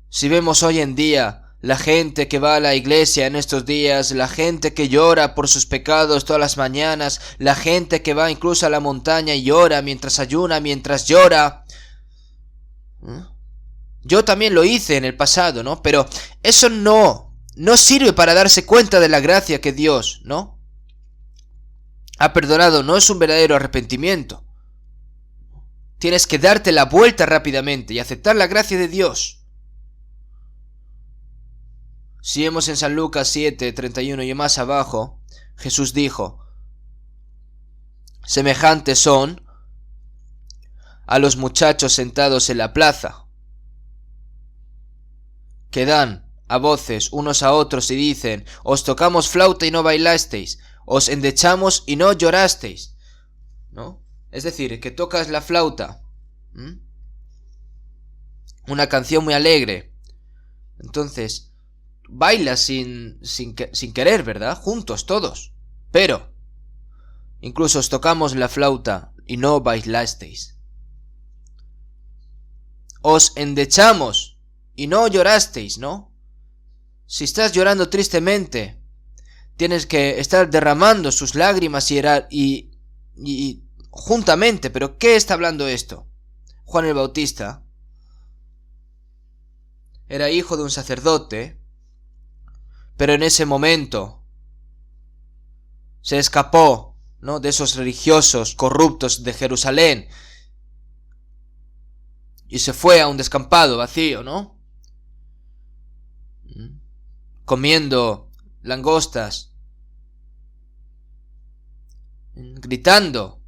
Si vemos hoy en día la gente que va a la iglesia en estos días, la gente que llora por sus pecados todas las mañanas, la gente que va incluso a la montaña y llora mientras ayuna, mientras llora. Yo también lo hice en el pasado, ¿no? Pero eso no sirve para darse cuenta de la gracia que Dios, ¿no?, ha perdonado. No es un verdadero arrepentimiento. Tienes que darte la vuelta rápidamente y aceptar la gracia de Dios. Si vemos en San Lucas 7, 31 y más abajo, Jesús dijo, semejantes son a los muchachos sentados en la plaza, que dan a voces unos a otros y dicen, os tocamos flauta y no bailasteis, os endechamos y no llorasteis, ¿no? Es decir, que tocas la flauta, una canción muy alegre, entonces bailas sin querer, ¿verdad? Juntos todos, pero incluso os tocamos la flauta y no bailasteis, os endechamos y no llorasteis, ¿no? Si estás llorando tristemente, tienes que estar derramando sus lágrimas y juntamente. ¿Pero qué está hablando esto? Juan el Bautista era hijo de un sacerdote, pero en ese momento se escapó, ¿no?, de esos religiosos corruptos de Jerusalén y se fue a un descampado vacío, ¿no?, comiendo langostas, gritando,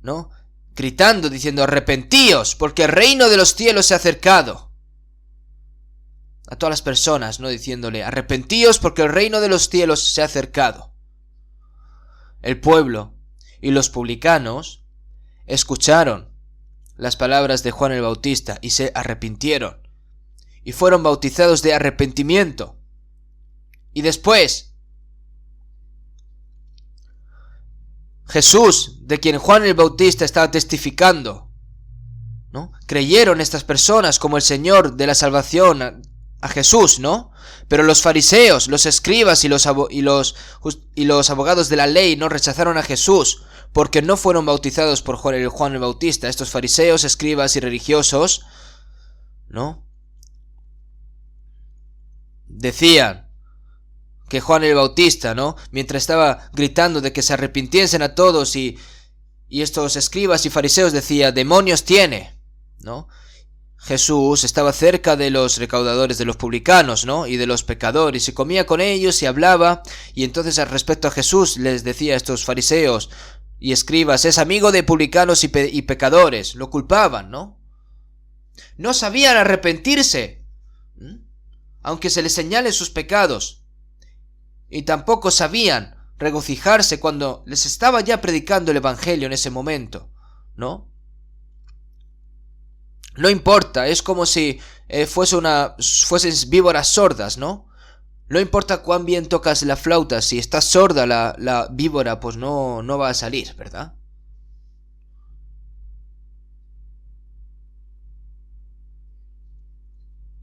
¿no?, gritando, diciendo, arrepentíos, porque el reino de los cielos se ha acercado. A todas las personas, ¿no?, diciéndole, arrepentíos porque el reino de los cielos se ha acercado. El pueblo y los publicanos escucharon las palabras de Juan el Bautista y se arrepintieron y fueron bautizados de arrepentimiento. Y después Jesús, de quien Juan el Bautista estaba testificando, ¿no?, creyeron estas personas como el Señor de la salvación a Jesús, ¿no? Pero los fariseos, los escribas y los abogados de la ley no rechazaron a Jesús porque no fueron bautizados por Juan el Bautista. Estos fariseos, escribas y religiosos, ¿no? Decían que Juan el Bautista, ¿no? Mientras estaba gritando de que se arrepintiesen a todos y estos escribas y fariseos decía, demonios tiene, ¿no? Jesús estaba cerca de los recaudadores, de los publicanos, ¿no? Y de los pecadores, y comía con ellos y hablaba, y entonces al respecto a Jesús les decía a estos fariseos y escribas, es amigo de publicanos y pecadores, lo culpaban, ¿no? No sabían arrepentirse, aunque se les señalen sus pecados, y tampoco sabían regocijarse cuando les estaba ya predicando el evangelio en ese momento, ¿no? No importa, es como si fuesen víboras sordas, ¿no? No importa cuán bien tocas la flauta, si está sorda la víbora, pues no va a salir, ¿verdad?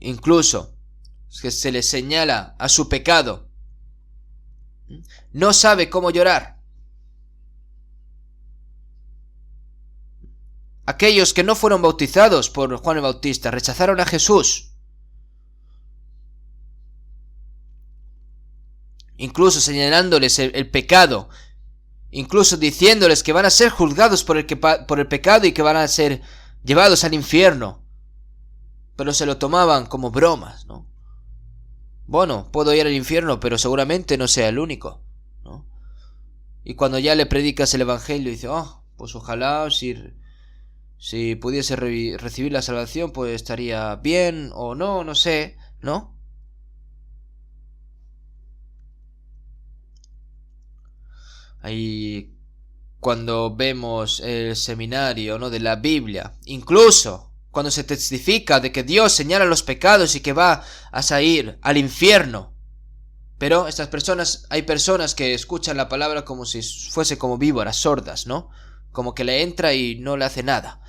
Incluso que se le señala a su pecado, no sabe cómo llorar. Aquellos que no fueron bautizados por Juan el Bautista rechazaron a Jesús, incluso señalándoles el pecado, incluso diciéndoles que van a ser juzgados por el pecado y que van a ser llevados al infierno, pero se lo tomaban como bromas, ¿no? Bueno, puedo ir al infierno, pero seguramente no sea el único, ¿no? Y cuando ya le predicas el evangelio, dice, pues ojalá si pudiese recibir la salvación, pues estaría bien, o no sé, ¿no? Ahí cuando vemos el seminario, ¿no?, de la Biblia, incluso cuando se testifica de que Dios señala los pecados y que va a ir al infierno, pero hay personas que escuchan la palabra como si fuese como víboras sordas, ¿no? Como que le entra y no le hace nada.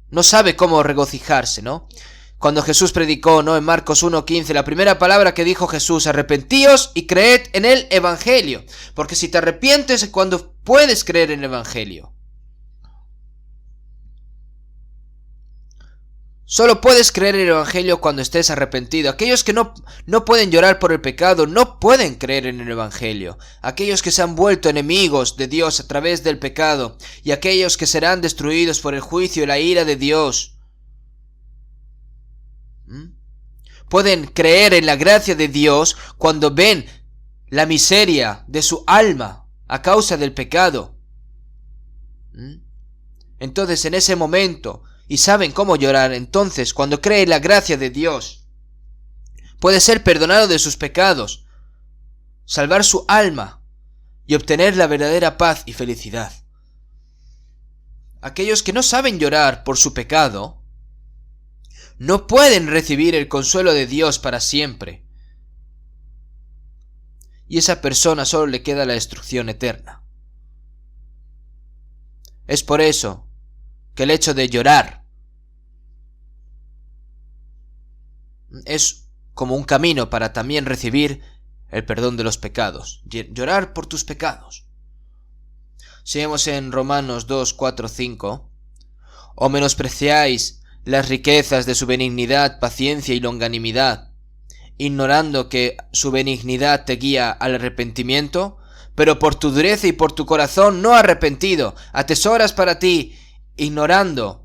No sabe cómo regocijarse, ¿no? Cuando Jesús predicó, ¿no?, en Marcos 1:15, la primera palabra que dijo Jesús, arrepentíos y creed en el evangelio. Porque si te arrepientes es cuando puedes creer en el evangelio. Solo puedes creer en el evangelio cuando estés arrepentido. Aquellos que no pueden llorar por el pecado no pueden creer en el evangelio. Aquellos que se han vuelto enemigos de Dios a través del pecado y aquellos que serán destruidos por el juicio y la ira de Dios pueden creer en la gracia de Dios cuando ven la miseria de su alma a causa del pecado. Entonces en ese momento, y saben cómo llorar, entonces cuando cree en la gracia de Dios, puede ser perdonado de sus pecados, salvar su alma y obtener la verdadera paz y felicidad. Aquellos que no saben llorar por su pecado no pueden recibir el consuelo de Dios para siempre, y a esa persona solo le queda la destrucción eterna. Es por eso que el hecho de llorar es como un camino para también recibir el perdón de los pecados. Llorar por tus pecados. Seguimos en Romanos 2, 4, 5. ¿O menospreciáis las riquezas de su benignidad, paciencia y longanimidad, ignorando que su benignidad te guía al arrepentimiento? Pero por tu dureza y por tu corazón no arrepentido, atesoras para ti, ignorando,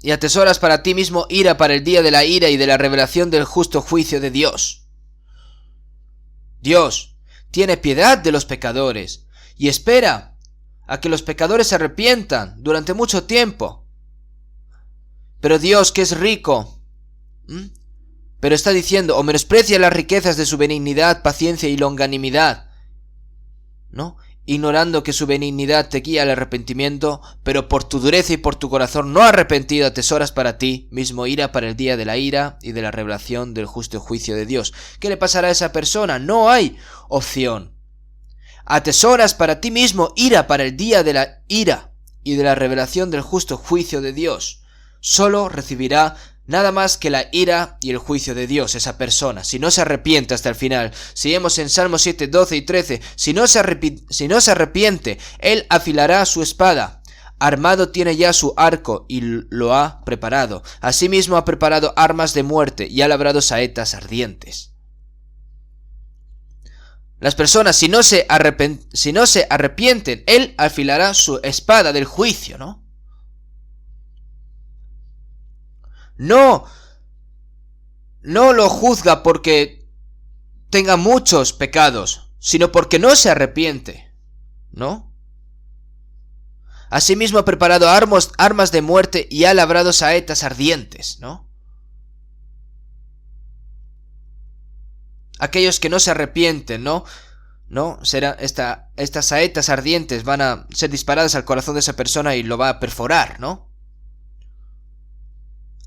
y atesoras para ti mismo ira para el día de la ira y de la revelación del justo juicio de Dios. Dios tiene piedad de los pecadores y espera a que los pecadores se arrepientan durante mucho tiempo. Pero Dios, que es rico, pero está diciendo, o menosprecia las riquezas de su benignidad, paciencia y longanimidad, ¿no? Ignorando que su benignidad te guía al arrepentimiento, pero por tu dureza y por tu corazón no arrepentido atesoras para ti mismo ira para el día de la ira y de la revelación del justo juicio de Dios. ¿Qué le pasará a esa persona? No hay opción. Atesoras para ti mismo ira para el día de la ira y de la revelación del justo juicio de Dios. Solo recibirá nada más que la ira y el juicio de Dios esa persona, si no se arrepiente hasta el final. Si vemos en Salmos 7, 12 y 13, si no se arrepiente, él afilará su espada. Armado tiene ya su arco y lo ha preparado. Asimismo ha preparado armas de muerte y ha labrado saetas ardientes. Las personas, si no se arrepienten, él afilará su espada del juicio, ¿no? No lo juzga porque tenga muchos pecados, sino porque no se arrepiente, ¿no? Asimismo ha preparado armas de muerte y ha labrado saetas ardientes, ¿no? Aquellos que no se arrepienten, ¿no? Estas saetas ardientes van a ser disparadas al corazón de esa persona y lo va a perforar, ¿no?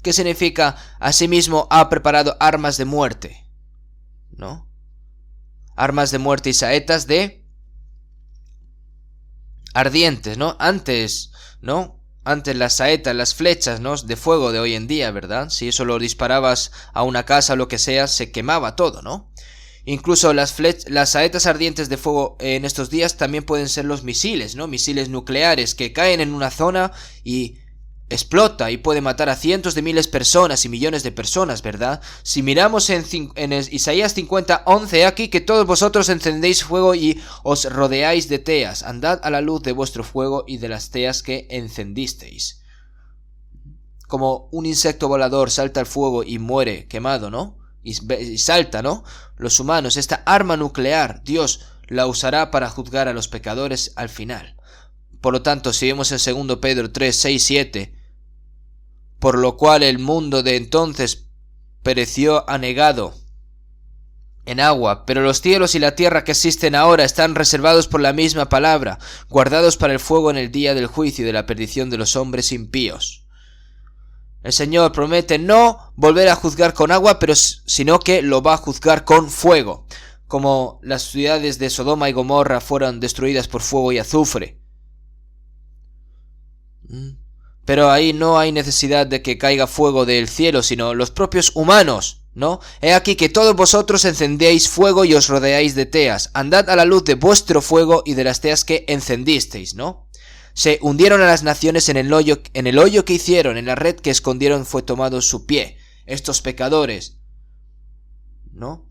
¿Qué significa? Asimismo ha preparado armas de muerte, ¿no? Armas de muerte y saetas de ardientes, ¿no? Antes las saetas, las flechas, ¿no? De fuego de hoy en día, ¿verdad? Si eso lo disparabas a una casa o lo que sea, se quemaba todo, ¿no? Incluso las saetas ardientes de fuego en estos días también pueden ser los misiles, ¿no? Misiles nucleares que caen en una zona y explota y puede matar a cientos de miles de personas y millones de personas, ¿verdad? Si miramos en Isaías 50, 11, aquí que todos vosotros encendéis fuego y os rodeáis de teas, andad a la luz de vuestro fuego y de las teas que encendisteis. Como un insecto volador salta al fuego y muere quemado, ¿no? Y salta, ¿no? Los humanos, esta arma nuclear, Dios la usará para juzgar a los pecadores al final. Por lo tanto, si vemos en 2 Pedro 3, 6, 7, por lo cual el mundo de entonces pereció anegado en agua, pero los cielos y la tierra que existen ahora están reservados por la misma palabra, guardados para el fuego en el día del juicio y de la perdición de los hombres impíos. El Señor promete no volver a juzgar con agua, sino que lo va a juzgar con fuego, como las ciudades de Sodoma y Gomorra fueron destruidas por fuego y azufre. Pero ahí no hay necesidad de que caiga fuego del cielo, sino los propios humanos, ¿no? He aquí que todos vosotros encendéis fuego y os rodeáis de teas. Andad a la luz de vuestro fuego y de las teas que encendisteis, ¿no? Se hundieron a las naciones en el hoyo que hicieron, en la red que escondieron fue tomado su pie. Estos pecadores, ¿no?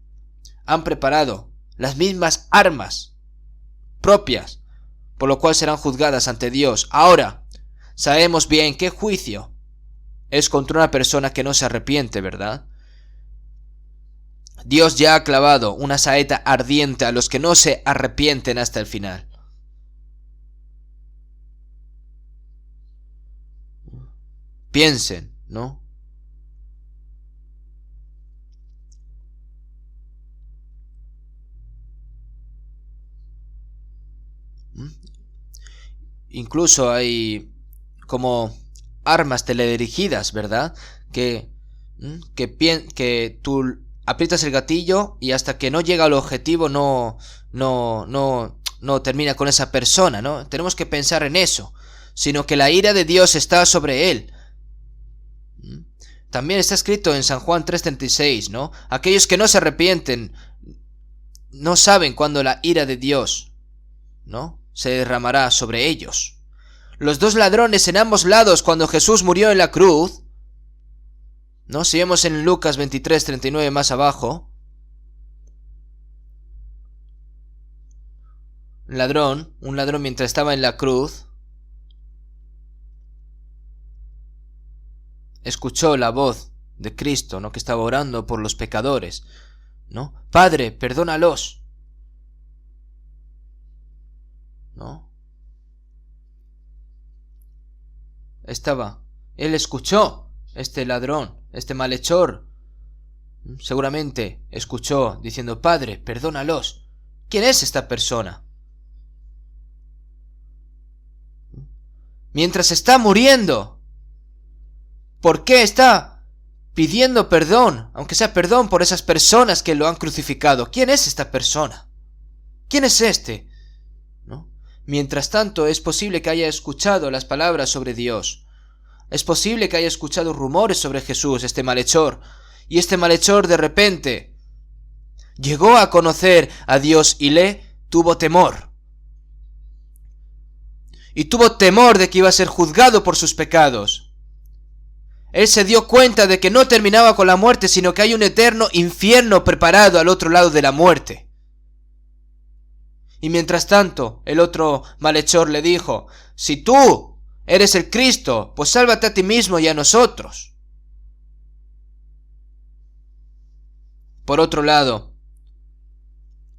Han preparado las mismas armas propias, por lo cual serán juzgadas ante Dios. Ahora, sabemos bien qué juicio es contra una persona que no se arrepiente, ¿verdad? Dios ya ha clavado una saeta ardiente a los que no se arrepienten hasta el final. Piensen, ¿no? Incluso hay como armas teledirigidas, ¿verdad? Que tú aprietas el gatillo y hasta que no llega al objetivo no termina con esa persona, ¿no? Tenemos que pensar en eso, sino que la ira de Dios está sobre él. También está escrito en San Juan 3:36, ¿no? Aquellos que no se arrepienten no saben cuándo la ira de Dios, ¿no?, se derramará sobre ellos. Los dos ladrones en ambos lados cuando Jesús murió en la cruz, ¿no? Si vemos en Lucas 23:39 más abajo, un ladrón mientras estaba en la cruz, escuchó la voz de Cristo, ¿no?, que estaba orando por los pecadores, ¿no? Padre, perdónalos, ¿no? Él escuchó, este ladrón, este malhechor, seguramente escuchó diciendo, Padre, perdónalos. ¿Quién es esta persona? Mientras está muriendo, ¿por qué está pidiendo perdón, aunque sea perdón por esas personas que lo han crucificado? ¿Quién es esta persona? ¿Quién es este? ¿No? Mientras tanto, es posible que haya escuchado las palabras sobre Dios. Es posible que haya escuchado rumores sobre Jesús, este malhechor. Y este malhechor de repente llegó a conocer a Dios y le tuvo temor. Y tuvo temor de que iba a ser juzgado por sus pecados. Él se dio cuenta de que no terminaba con la muerte, sino que hay un eterno infierno preparado al otro lado de la muerte. Y mientras tanto, el otro malhechor le dijo: si tú eres el Cristo, pues sálvate a ti mismo y a nosotros. Por otro lado,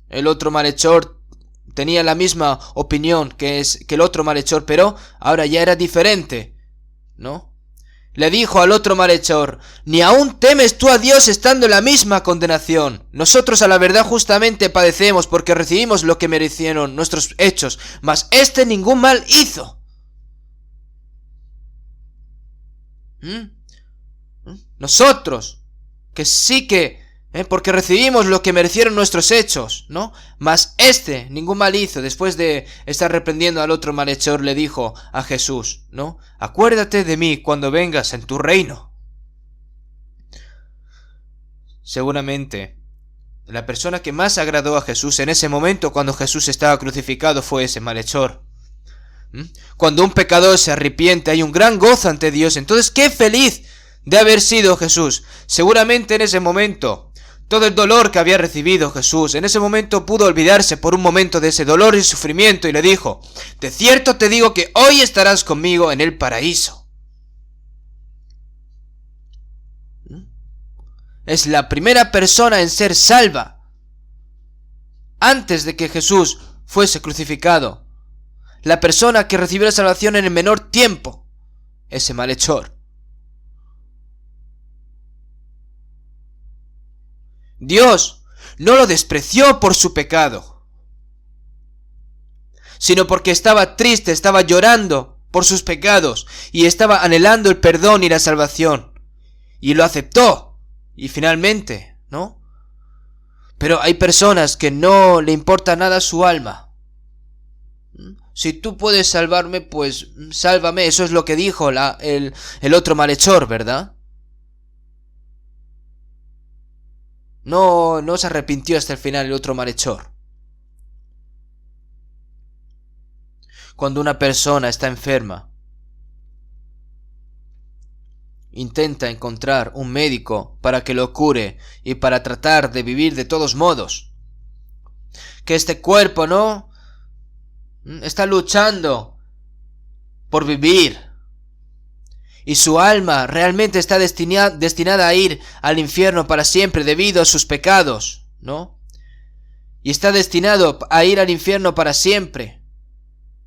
el otro malhechor tenía la misma opinión que el otro malhechor, pero ahora ya era diferente, ¿no? Le dijo al otro malhechor: ¿ni aún temes tú a Dios estando en la misma condenación? Nosotros a la verdad justamente padecemos porque recibimos lo que merecieron nuestros hechos, mas éste ningún mal hizo. Nosotros, que sí que, porque recibimos lo que merecieron nuestros hechos, ¿no? Mas éste ningún mal hizo. Después de estar reprendiendo al otro malhechor, le dijo a Jesús, ¿no? Acuérdate de mí cuando vengas en tu reino. Seguramente, la persona que más agradó a Jesús en ese momento cuando Jesús estaba crucificado fue ese malhechor. Cuando un pecador se arrepiente hay un gran gozo ante Dios. Entonces, qué feliz de haber sido Jesús. Seguramente en ese momento todo el dolor que había recibido Jesús, en ese momento pudo olvidarse por un momento de ese dolor y sufrimiento y le dijo: de cierto te digo que hoy estarás conmigo en el paraíso. Es la primera persona en ser salva antes de que Jesús fuese crucificado. La persona que recibió la salvación en el menor tiempo, ese malhechor. Dios no lo despreció por su pecado, sino porque estaba triste, estaba llorando por sus pecados y estaba anhelando el perdón y la salvación. Y lo aceptó. Y finalmente, ¿no? Pero hay personas que no le importa nada su alma. Si tú puedes salvarme, pues sálvame. Eso es lo que dijo el otro malhechor, ¿verdad? No se arrepintió hasta el final el otro malhechor. Cuando una persona está enferma, intenta encontrar un médico para que lo cure y para tratar de vivir de todos modos. Que este cuerpo, ¿no? Está luchando por vivir. Y su alma realmente está destinada a ir al infierno para siempre debido a sus pecados, ¿no? Y está destinado a ir al infierno para siempre.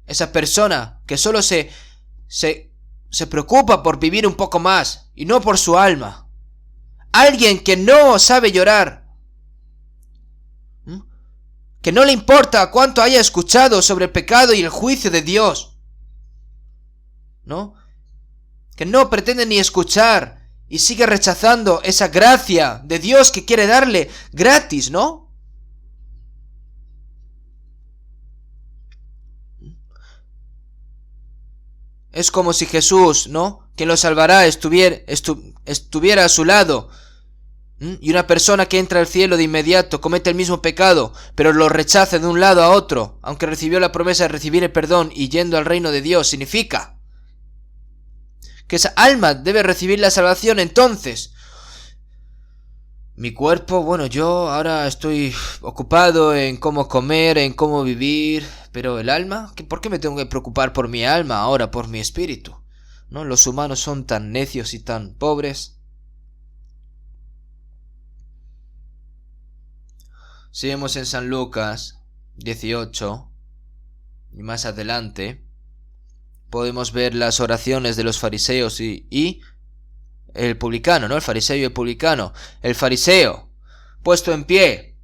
Esa persona que solo se preocupa por vivir un poco más y no por su alma. Alguien que no sabe llorar. Que no le importa cuánto haya escuchado sobre el pecado y el juicio de Dios, ¿no? Que no pretende ni escuchar y sigue rechazando esa gracia de Dios que quiere darle gratis, ¿no? Es como si Jesús, ¿no? Quien lo salvará estuviera a su lado. Y una persona que entra al cielo de inmediato comete el mismo pecado, pero lo rechaza de un lado a otro, aunque recibió la promesa de recibir el perdón y yendo al reino de Dios, significa que esa alma debe recibir la salvación. Entonces, mi cuerpo, bueno, yo ahora estoy ocupado en cómo comer, en cómo vivir, pero el alma, ¿por qué me tengo que preocupar por mi alma ahora, por mi espíritu? ¿No? Los humanos son tan necios y tan pobres. Si vemos en San Lucas 18 y más adelante, podemos ver las oraciones de los fariseos y el publicano, ¿no? El fariseo y el publicano. El fariseo, puesto en pie,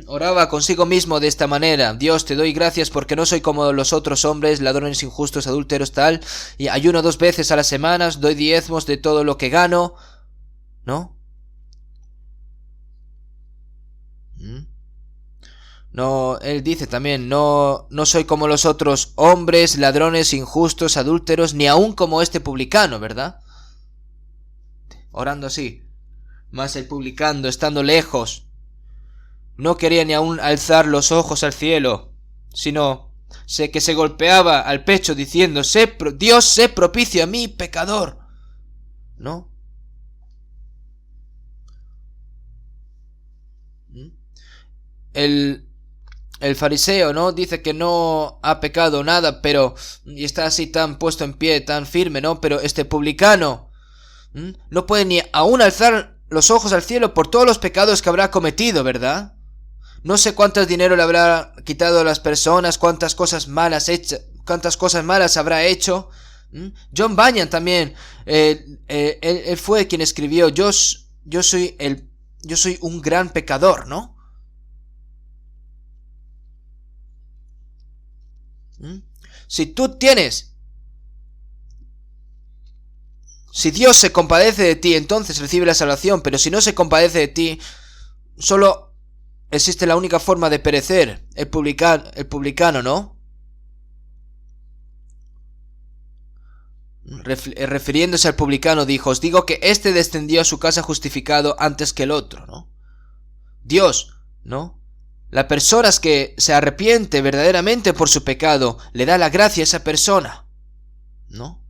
oraba consigo mismo de esta manera: Dios, te doy gracias porque no soy como los otros hombres, ladrones, injustos, adúlteros, tal, y ayuno 2 veces a la semana, doy diezmos de todo lo que gano, ¿no? No, él dice también, no soy como los otros hombres, ladrones, injustos, adúlteros, ni aun como este publicano, ¿verdad? Orando así. Mas el publicano, estando lejos, no quería ni aun alzar los ojos al cielo, sino que se golpeaba al pecho diciendo, Dios, sé propicio a mí, pecador. ¿No? El fariseo, ¿no? Dice que no ha pecado nada, pero... y está así tan puesto en pie, tan firme, ¿no? Pero este publicano no puede ni aún alzar los ojos al cielo por todos los pecados que habrá cometido, ¿verdad? No sé cuánto dinero le habrá quitado a las personas, cuántas cosas malas habrá hecho. John Bunyan también, él fue quien escribió, yo soy un gran pecador, ¿no? Si Dios se compadece de ti, entonces recibe la salvación, pero si no se compadece de ti, solo existe la única forma de perecer, el publicano, ¿no? Refiriéndose al publicano dijo, os digo que éste descendió a su casa justificado antes que el otro, ¿no? Dios, ¿no? La persona que se arrepiente verdaderamente por su pecado, le da la gracia a esa persona, ¿no?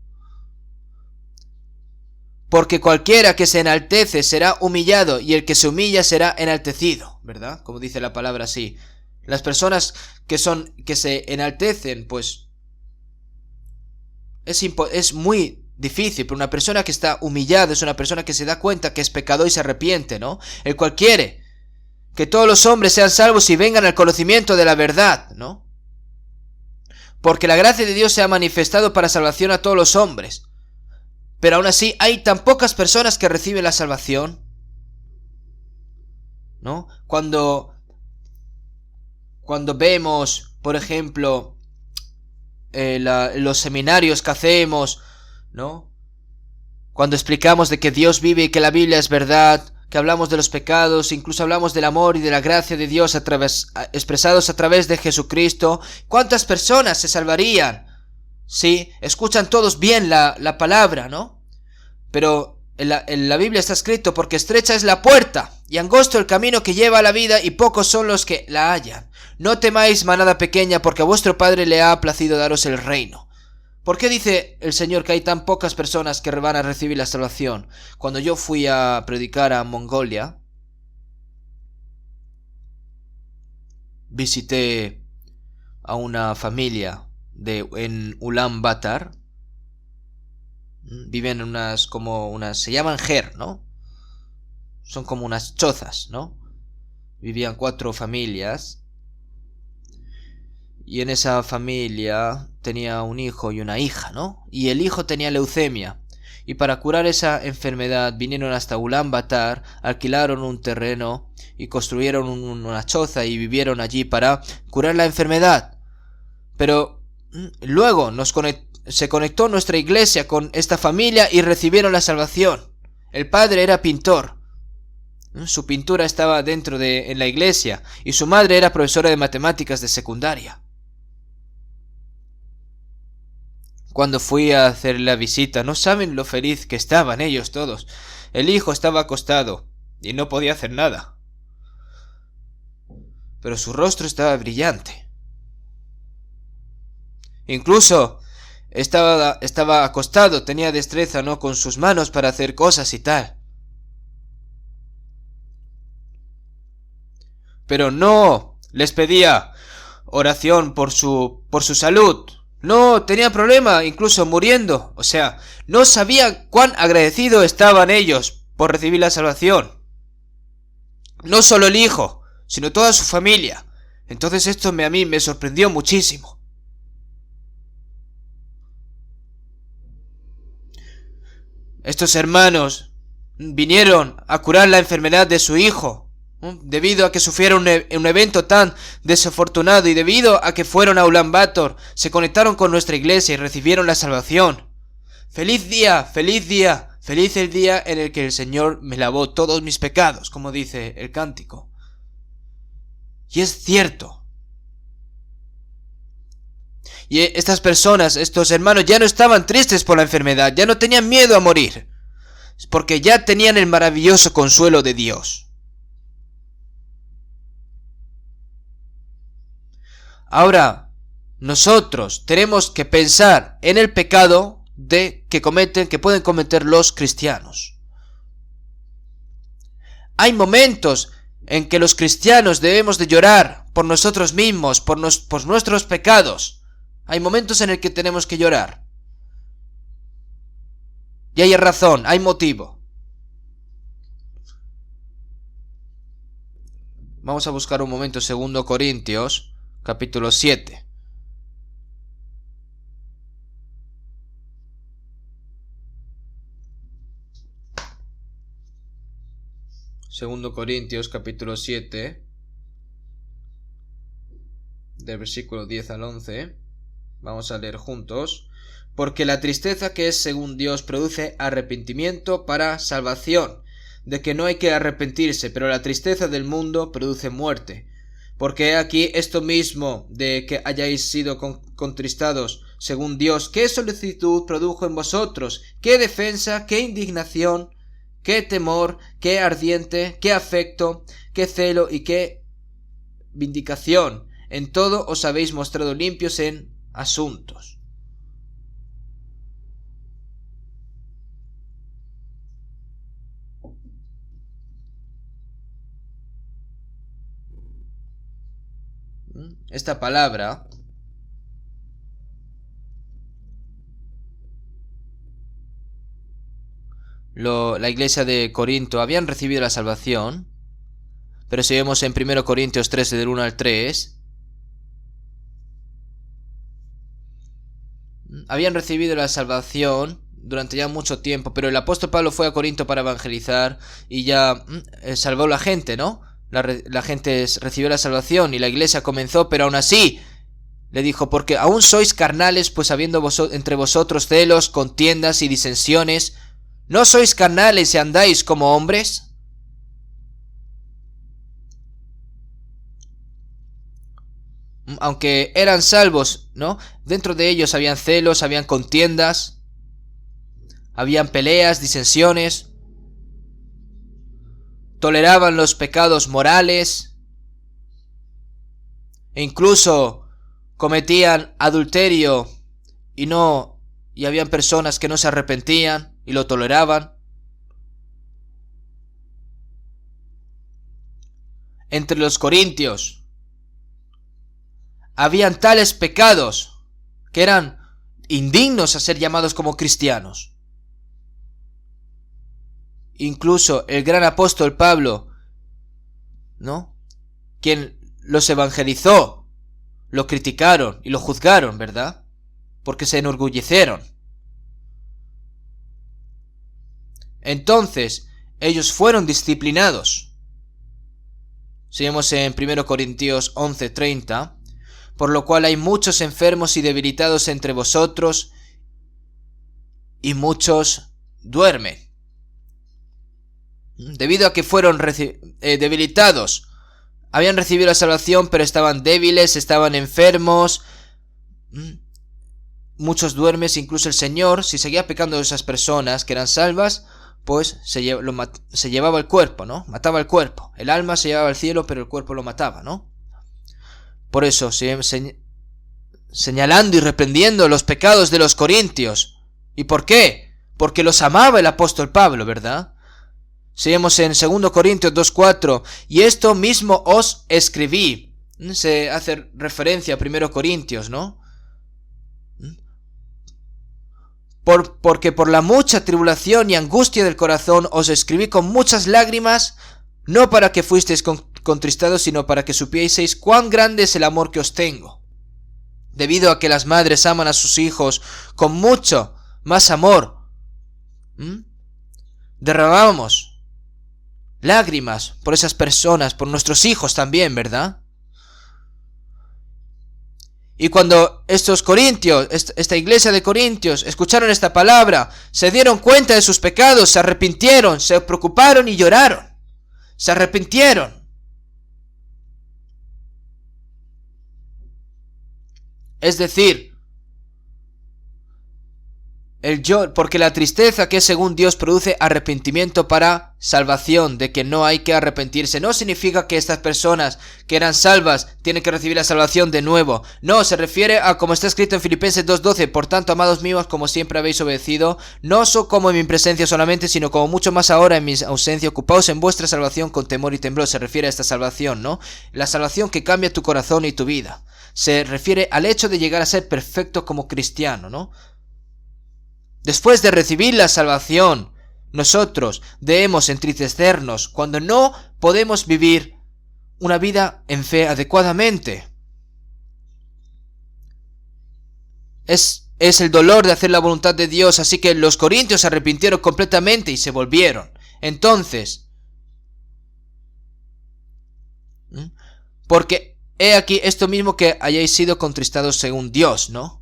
Porque cualquiera que se enaltece será humillado, y el que se humilla será enaltecido, ¿verdad? Como dice la palabra así. Las personas que se enaltecen, pues es muy difícil, pero una persona que está humillada es una persona que se da cuenta que es pecador y se arrepiente, ¿no? El cual quiere que todos los hombres sean salvos y vengan al conocimiento de la verdad, ¿no? Porque la gracia de Dios se ha manifestado para salvación a todos los hombres. Pero aún así hay tan pocas personas que reciben la salvación, ¿no? Cuando vemos, por ejemplo, los seminarios que hacemos, ¿no? Cuando explicamos de que Dios vive y que la Biblia es verdad, que hablamos de los pecados, incluso hablamos del amor y de la gracia de Dios expresados a través de Jesucristo, ¿cuántas personas se salvarían? Sí, escuchan todos bien la palabra, ¿no? Pero en la Biblia está escrito, porque estrecha es la puerta y angosto el camino que lleva a la vida, y pocos son los que la hallan. No temáis, manada pequeña, porque a vuestro Padre le ha placido daros el reino. ¿Por qué dice el Señor que hay tan pocas personas que van a recibir la salvación? Cuando yo fui a predicar a Mongolia, visité a una familia en Ulan Bator. Viven se llaman ger, ¿no? Son como unas chozas, ¿no? Vivían 4 familias. Y en esa familia tenía un hijo y una hija, ¿no? Y el hijo tenía leucemia. Y para curar esa enfermedad vinieron hasta Ulan Bator, alquilaron un terreno y construyeron una choza y vivieron allí para curar la enfermedad. Pero luego se conectó nuestra iglesia con esta familia y recibieron la salvación. El padre era pintor. Su pintura estaba en la iglesia, y su madre era profesora de matemáticas de secundaria. Cuando fui a hacer la visita, no saben lo feliz que estaban ellos todos. El hijo estaba acostado y no podía hacer nada, pero su rostro estaba brillante. Incluso estaba acostado, tenía destreza, ¿no?, con sus manos para hacer cosas y tal. Pero no les pedía oración por su salud. No, tenía problema, incluso muriendo. O sea, no sabían cuán agradecidos estaban ellos por recibir la salvación. No solo el hijo, sino toda su familia. Entonces esto a mí me sorprendió muchísimo. Estos hermanos vinieron a curar la enfermedad de su hijo, debido a que sufrieron un evento tan desafortunado, y debido a que fueron a Ulan Bator, se conectaron con nuestra iglesia y recibieron la salvación. ¡Feliz día! ¡Feliz día! ¡Feliz el día en el que el Señor me lavó todos mis pecados!, como dice el cántico. Y es cierto. Y estas personas, estos hermanos, ya no estaban tristes por la enfermedad, ya no tenían miedo a morir, porque ya tenían el maravilloso consuelo de Dios. Ahora, nosotros tenemos que pensar en el pecado que pueden cometer los cristianos. Hay momentos en que los cristianos debemos de llorar por nosotros mismos, por nuestros pecados. Hay momentos en el que tenemos que llorar. Y hay razón, hay motivo. Vamos a buscar un momento 2 Corintios, capítulo 7. Segundo Corintios capítulo 7, del versículo 10 al 11, vamos a leer juntos. Porque la tristeza que es según Dios produce arrepentimiento para salvación, de que no hay que arrepentirse, pero la tristeza del mundo produce muerte. Porque aquí esto mismo de que hayáis sido contristados según Dios, ¿qué solicitud produjo en vosotros? ¿Qué defensa? ¿Qué indignación? ¿Qué temor? ¿Qué ardiente? ¿Qué afecto? ¿Qué celo? ¿Y qué vindicación? En todo os habéis mostrado limpios en asuntos. Esta palabra la iglesia de Corinto habían recibido la salvación, pero si vemos en 1 Corintios 13 del 1 al 3, habían recibido la salvación durante ya mucho tiempo, pero el apóstol Pablo fue a Corinto para evangelizar y ya salvó a la gente, ¿no? La gente recibió la salvación y la iglesia comenzó, pero aún así le dijo, porque aún sois carnales, pues habiendo entre vosotros celos, contiendas y disensiones, ¿no sois carnales y andáis como hombres? Aunque eran salvos, ¿no? Dentro de ellos habían celos, habían contiendas, habían peleas, disensiones, toleraban los pecados morales, e incluso cometían adulterio y habían personas que no se arrepentían y lo toleraban. Entre los corintios habían tales pecados que eran indignos a ser llamados como cristianos. Incluso el gran apóstol Pablo, ¿no?, quien los evangelizó, lo criticaron y lo juzgaron, ¿verdad? Porque se enorgullecieron. Entonces, ellos fueron disciplinados. Seguimos en 1 Corintios 11:30. Por lo cual hay muchos enfermos y debilitados entre vosotros, y muchos duermen. Debido a que fueron debilitados, habían recibido la salvación, pero estaban débiles, estaban enfermos. Muchos duermen, incluso el Señor, si seguía pecando de esas personas que eran salvas, pues se llevaba el cuerpo, ¿no? Mataba el cuerpo. El alma se llevaba al cielo, pero el cuerpo lo mataba, ¿no? Por eso, señalando y reprendiendo los pecados de los corintios. ¿Y por qué? Porque los amaba el apóstol Pablo, ¿verdad? Seguimos en 2 Corintios 2:4. Y esto mismo os escribí. Se hace referencia a 1 Corintios, ¿no? Porque por la mucha tribulación y angustia del corazón os escribí con muchas lágrimas, no para que fuisteis contristados, sino para que supieseis cuán grande es el amor que os tengo. Debido a que las madres aman a sus hijos con mucho más amor, derramamos lágrimas por esas personas, por nuestros hijos también, ¿verdad? Y cuando estos corintios, esta iglesia de Corintios, escucharon esta palabra, se dieron cuenta de sus pecados, se arrepintieron, se preocuparon y lloraron. Se arrepintieron. Es decir, porque la tristeza que según Dios produce arrepentimiento para salvación, de que no hay que arrepentirse. No significa que estas personas que eran salvas tienen que recibir la salvación de nuevo. No, se refiere a como está escrito en Filipenses 2:12. Por tanto, amados míos, como siempre habéis obedecido, no como en mi presencia solamente, sino como mucho más ahora en mi ausencia, ocupaos en vuestra salvación con temor y temblor. Se refiere a esta salvación, ¿no? La salvación que cambia tu corazón y tu vida. Se refiere al hecho de llegar a ser perfecto como cristiano, ¿no? Después de recibir la salvación, nosotros debemos entristecernos cuando no podemos vivir una vida en fe adecuadamente. Es el dolor de hacer la voluntad de Dios, así que los corintios se arrepintieron completamente y se volvieron. Entonces, porque he aquí esto mismo que hayáis sido contristados según Dios, ¿no?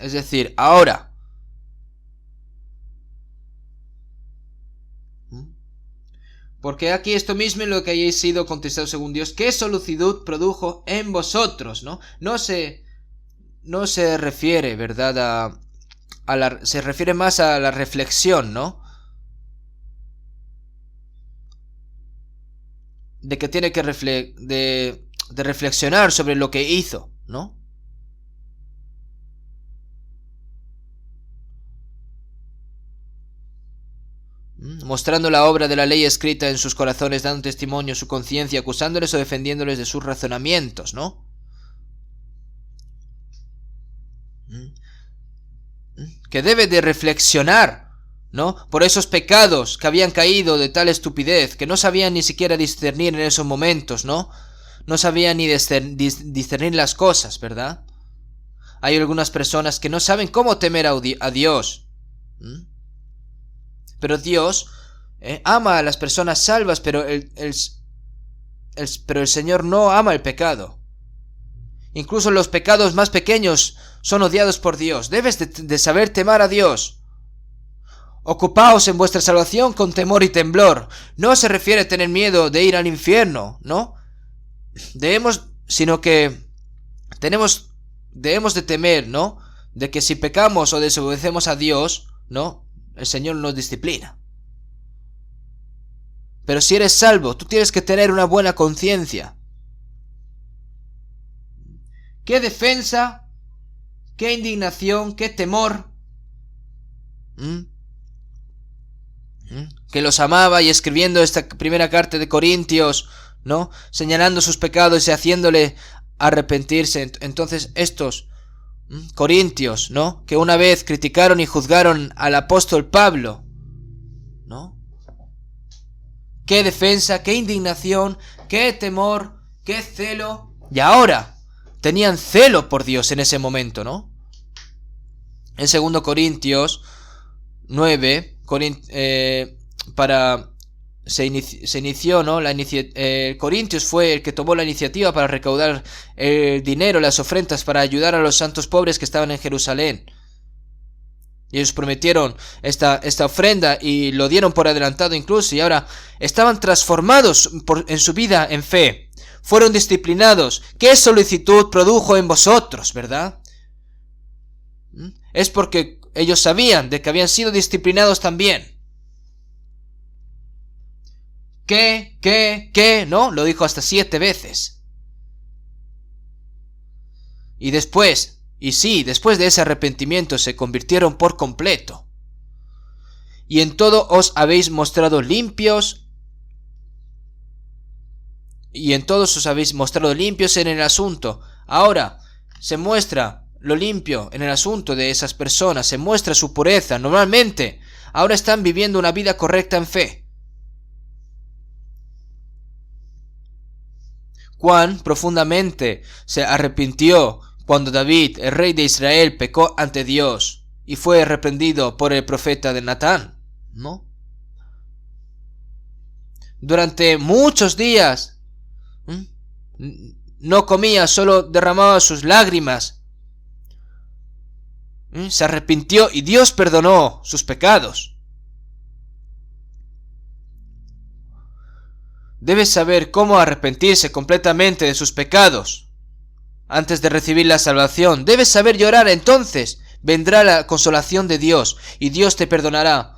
Es decir, ahora, porque aquí esto mismo es lo que hayáis sido contristados según Dios, ¿qué solicitud produjo en vosotros? No se refiere, ¿verdad? Se refiere más a la reflexión, ¿no? De que tiene que de reflexionar sobre lo que hizo, ¿no? Mostrando la obra de la ley escrita en sus corazones, dando testimonio su conciencia, acusándoles o defendiéndoles de sus razonamientos, ¿no? Que debe de reflexionar, ¿no? Por esos pecados que habían caído de tal estupidez, que no sabían ni siquiera discernir en esos momentos, ¿no? No sabían ni discernir las cosas, ¿verdad? Hay algunas personas que no saben cómo temer a Dios. Pero Dios ama a las personas salvas, pero el Señor no ama el pecado. Incluso los pecados más pequeños son odiados por Dios. Debes de saber temer a Dios. Ocupaos en vuestra salvación con temor y temblor. No se refiere a tener miedo de ir al infierno, ¿no? Sino que debemos de temer, ¿no? De que si pecamos o desobedecemos a Dios, ¿no? El Señor nos disciplina. Pero si eres salvo, tú tienes que tener una buena conciencia. ¿Qué defensa? ¿Qué indignación? ¿Qué temor? Que los amaba y escribiendo esta primera carta de Corintios, ¿no? Señalando sus pecados y haciéndole arrepentirse. Entonces estos corintios, ¿no? Que una vez criticaron y juzgaron al apóstol Pablo, ¿no? Qué defensa, qué indignación, qué temor, qué celo. Y ahora tenían celo por Dios en ese momento, ¿no? En 2 Corintios 9, se inició, ¿no? Corintios fue el que tomó la iniciativa para recaudar el dinero, las ofrendas para ayudar a los santos pobres que estaban en Jerusalén. Y ellos prometieron esta ofrenda y lo dieron por adelantado incluso, y ahora estaban transformados en su vida en fe. Fueron disciplinados. ¿Qué solicitud produjo en vosotros, verdad? Es porque ellos sabían de que habían sido disciplinados también. ¿Qué? ¿No? Lo dijo hasta 7 veces. Y después de ese arrepentimiento se convirtieron por completo. Y en todo os habéis mostrado limpios. Y en todos os habéis mostrado limpios en el asunto. Ahora se muestra lo limpio en el asunto de esas personas. Se muestra su pureza. Normalmente ahora están viviendo una vida correcta en fe. Cuán profundamente se arrepintió cuando David, el rey de Israel, pecó ante Dios y fue reprendido por el profeta de Natán, ¿no? Durante muchos días no comía, solo derramaba sus lágrimas. Se arrepintió y Dios perdonó sus pecados. debe saber cómo arrepentirse completamente de sus pecados antes de recibir la salvación. Debes saber llorar, entonces vendrá la consolación de Dios y Dios te perdonará.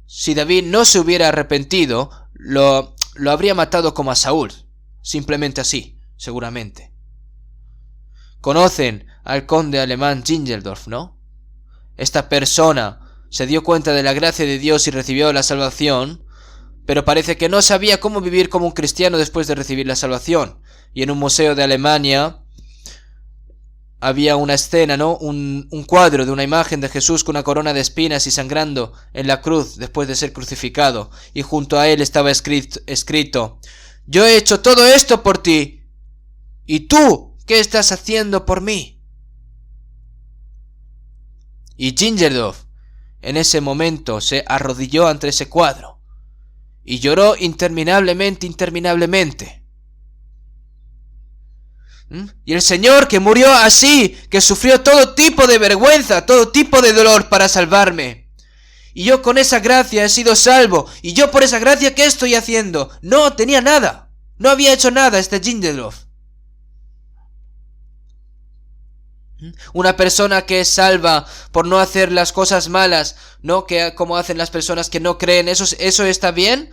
Si David no se hubiera arrepentido, lo habría matado como a Saúl. Simplemente así, seguramente. Conocen al conde alemán Zinzendorf, ¿no? Esta persona se dio cuenta de la gracia de Dios y recibió la salvación, pero parece que no sabía cómo vivir como un cristiano después de recibir la salvación. Y en un museo de Alemania había una escena, ¿no? Un cuadro de una imagen de Jesús con una corona de espinas y sangrando en la cruz después de ser crucificado. Y junto a él estaba escrito: yo he hecho todo esto por ti. ¿Y tú qué estás haciendo por mí? Y Zinzendorf en ese momento se arrodilló ante ese cuadro y lloró interminablemente. Y el Señor, que murió así, que sufrió todo tipo de vergüenza, todo tipo de dolor para salvarme. Y yo con esa gracia he sido salvo. Y yo por esa gracia, ¿qué estoy haciendo? No tenía nada. No había hecho nada este Zinzendorf. Una persona que es salva por no hacer las cosas malas, ¿no? Que como hacen las personas que no creen, ¿eso está bien?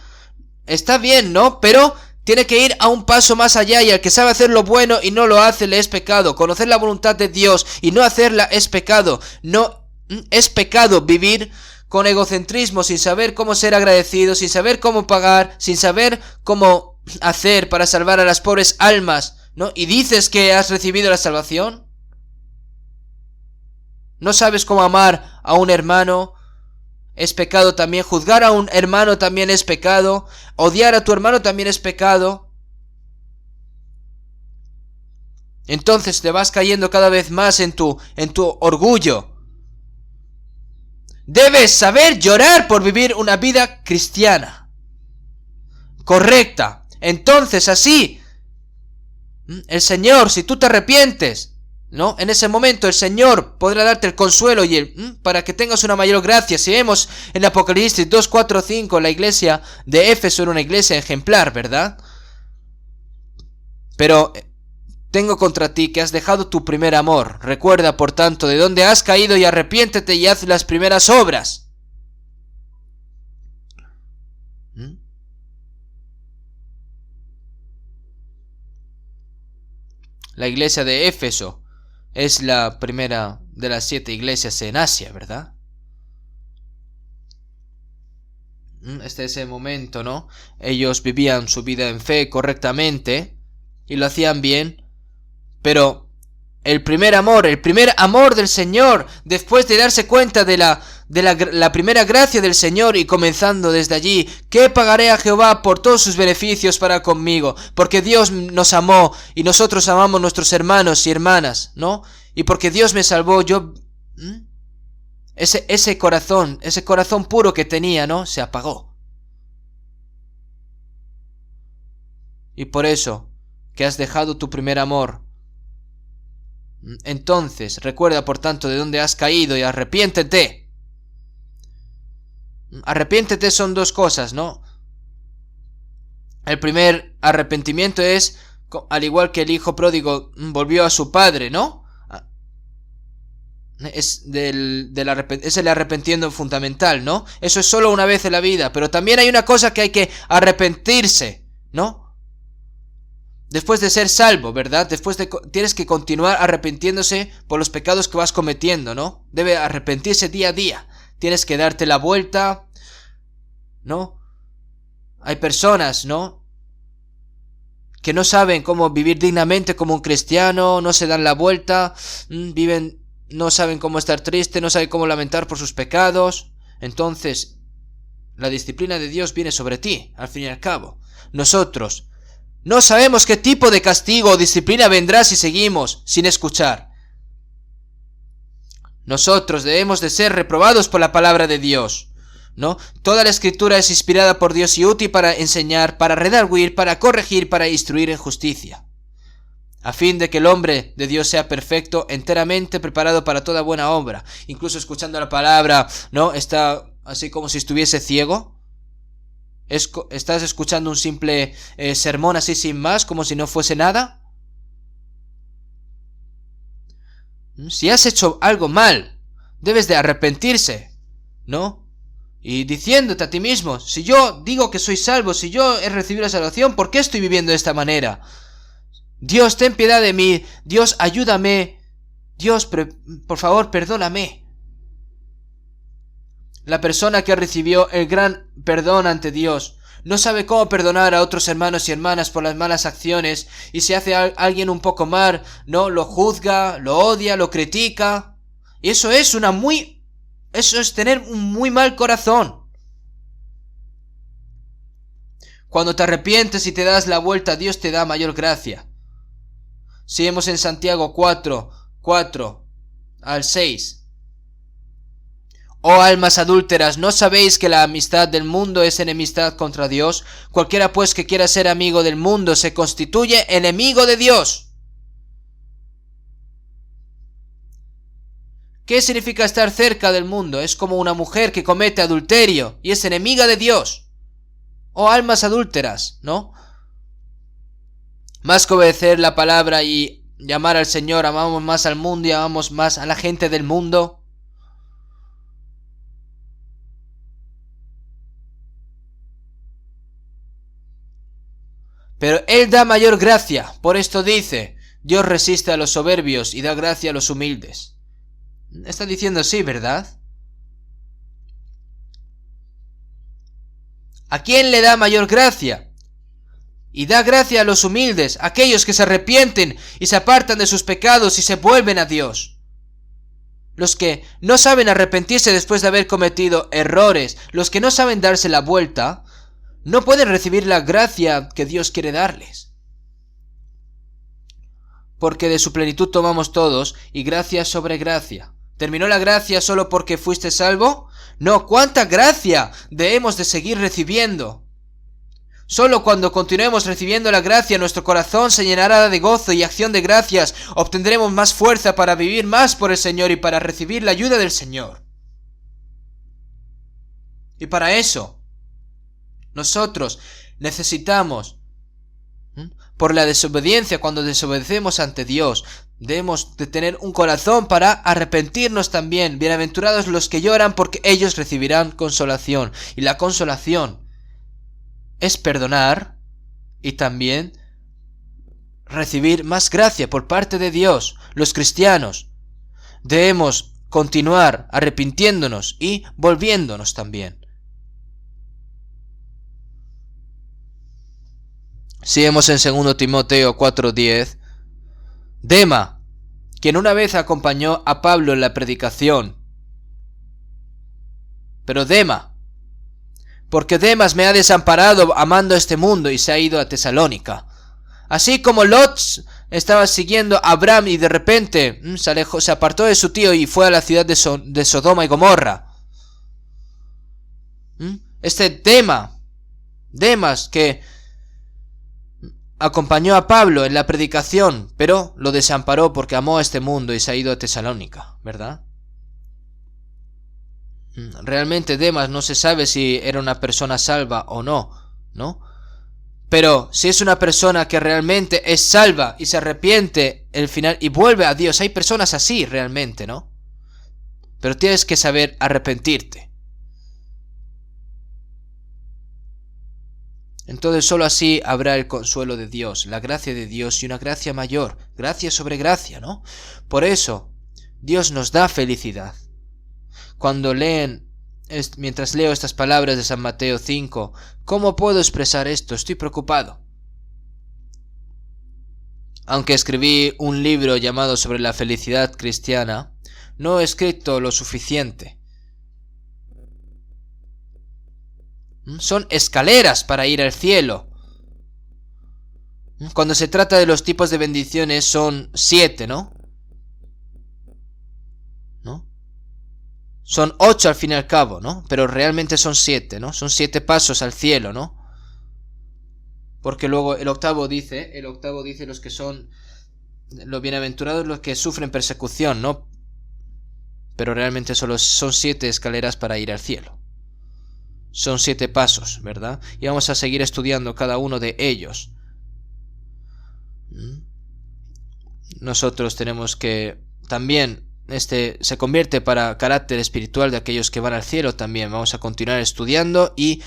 Está bien, ¿no? Pero tiene que ir a un paso más allá, y el que sabe hacer lo bueno y no lo hace le es pecado. Conocer la voluntad de Dios y no hacerla es pecado. No es pecado vivir con egocentrismo, sin saber cómo ser agradecido, sin saber cómo pagar, sin saber cómo hacer para salvar a las pobres almas, ¿no? Y dices que has recibido la salvación. ¿No sabes cómo amar a un hermano? Es pecado también. Juzgar a un hermano también es pecado. Odiar a tu hermano también es pecado. Entonces te vas cayendo cada vez más en tu orgullo. Debes saber llorar por vivir una vida cristiana correcta. Entonces así el Señor, si tú te arrepientes, ¿no? En ese momento el Señor podrá darte el consuelo para que tengas una mayor gracia. Si vemos en Apocalipsis 2, 4, 5, la iglesia de Éfeso era una iglesia ejemplar, ¿verdad? Pero tengo contra ti que has dejado tu primer amor. Recuerda, por tanto, de dónde has caído y arrepiéntete y haz las primeras obras. La iglesia de Éfeso es la primera de las 7 iglesias en Asia, ¿verdad? Este es el momento, ¿no? Ellos vivían su vida en fe correctamente y lo hacían bien, pero el primer amor del Señor, después de darse cuenta de la primera gracia del Señor y comenzando desde allí: ¿qué pagaré a Jehová por todos sus beneficios para conmigo? Porque Dios nos amó y nosotros amamos a nuestros hermanos y hermanas, ¿no? Y porque Dios me salvó, yo... Ese corazón puro que tenía, ¿no? Se apagó. Y por eso, que has dejado tu primer amor. Entonces, recuerda por tanto de dónde has caído y arrepiéntete. Arrepiéntete son 2 cosas, ¿no? El primer arrepentimiento es, al igual que el hijo pródigo volvió a su padre, ¿no? Es el arrepentimiento fundamental, ¿no? Eso es solo una vez en la vida, pero también hay una cosa que hay que arrepentirse, ¿no? Después de ser salvo, ¿verdad? Tienes que continuar arrepintiéndose por los pecados que vas cometiendo, ¿no? Debe arrepentirse día a día. Tienes que darte la vuelta, ¿no? Hay personas, ¿no? Que no saben cómo vivir dignamente como un cristiano, no se dan la vuelta, no saben cómo estar triste, no saben cómo lamentar por sus pecados. Entonces, la disciplina de Dios viene sobre ti, al fin y al cabo. Nosotros no sabemos qué tipo de castigo o disciplina vendrá si seguimos sin escuchar. Nosotros debemos de ser reprobados por la palabra de Dios, ¿no? Toda la escritura es inspirada por Dios y útil para enseñar, para redarguir, para corregir, para instruir en justicia, a fin de que el hombre de Dios sea perfecto, enteramente preparado para toda buena obra. Incluso escuchando la palabra, ¿no? Está así como si estuviese ciego. ¿Estás escuchando un simple sermón así sin más, como si no fuese nada? Si has hecho algo mal, debes de arrepentirse, ¿no? Y diciéndote a ti mismo, si yo digo que soy salvo, si yo he recibido la salvación, ¿por qué estoy viviendo de esta manera? Dios, ten piedad de mí. Dios, ayúdame. Dios, por favor, perdóname. La persona que recibió el gran perdón ante Dios no sabe cómo perdonar a otros hermanos y hermanas por las malas acciones, y si hace alguien un poco mal, no lo juzga, lo odia, lo critica. Y eso es tener un muy mal corazón. Cuando te arrepientes y te das la vuelta, Dios te da mayor gracia. Si vemos en Santiago 4 al 6. Oh almas adúlteras, ¿no sabéis que la amistad del mundo es enemistad contra Dios? Cualquiera pues que quiera ser amigo del mundo se constituye enemigo de Dios. ¿Qué significa estar cerca del mundo? Es como una mujer que comete adulterio y es enemiga de Dios. Oh almas adúlteras, ¿no? Más que obedecer la palabra y llamar al Señor, amamos más al mundo y amamos más a la gente del mundo. Pero Él da mayor gracia, por esto dice, Dios resiste a los soberbios y da gracia a los humildes. Está diciendo sí, ¿verdad? ¿A quién le da mayor gracia? Y da gracia a los humildes, aquellos que se arrepienten y se apartan de sus pecados y se vuelven a Dios. Los que no saben arrepentirse después de haber cometido errores, los que no saben darse la vuelta, no pueden recibir la gracia que Dios quiere darles. Porque de su plenitud tomamos todos, y gracia sobre gracia. ¿Terminó la gracia solo porque fuiste salvo? No, ¿cuánta gracia debemos de seguir recibiendo? Solo cuando continuemos recibiendo la gracia, nuestro corazón se llenará de gozo y acción de gracias, obtendremos más fuerza para vivir más por el Señor y para recibir la ayuda del Señor. Y para eso, nosotros necesitamos, por la desobediencia, cuando desobedecemos ante Dios, debemos de tener un corazón para arrepentirnos también. Bienaventurados los que lloran, porque ellos recibirán consolación. Y la consolación es perdonar y también recibir más gracia por parte de Dios. Los cristianos debemos continuar arrepintiéndonos y volviéndonos también. Si vemos en 2 Timoteo 4:10, Dema, quien una vez acompañó a Pablo en la predicación, pero Dema, porque Demas me ha desamparado amando este mundo y se ha ido a Tesalónica. Así como Lot estaba siguiendo a Abraham y de repente se apartó de su tío y fue a la ciudad de Sodoma y Gomorra. Este Demas que acompañó a Pablo en la predicación, pero lo desamparó porque amó a este mundo y se ha ido a Tesalónica, ¿verdad? Realmente Demas no se sabe si era una persona salva o no, ¿no? Pero si es una persona que realmente es salva y se arrepiente el final y vuelve a Dios, hay personas así realmente, ¿no? Pero tienes que saber arrepentirte. Entonces solo así habrá el consuelo de Dios, la gracia de Dios y una gracia mayor, gracia sobre gracia, ¿no? Por eso Dios nos da felicidad. Cuando mientras leo estas palabras de San Mateo 5, ¿cómo puedo expresar esto? Estoy preocupado. Aunque escribí un libro llamado sobre la felicidad cristiana, no he escrito lo suficiente. Son escaleras para ir al cielo. Cuando se trata de los tipos de bendiciones son 7, ¿no? Son 8 al fin y al cabo, ¿no? Pero realmente son 7, ¿no? Son 7 pasos al cielo, ¿no? Porque luego el octavo dice los que son los bienaventurados, los que sufren persecución, ¿no? Pero realmente solo son 7 escaleras para ir al cielo. Son 7 pasos, ¿verdad? Y vamos a seguir estudiando cada uno de ellos. Nosotros tenemos que también, se convierte para carácter espiritual de aquellos que van al cielo también. Vamos a continuar estudiando y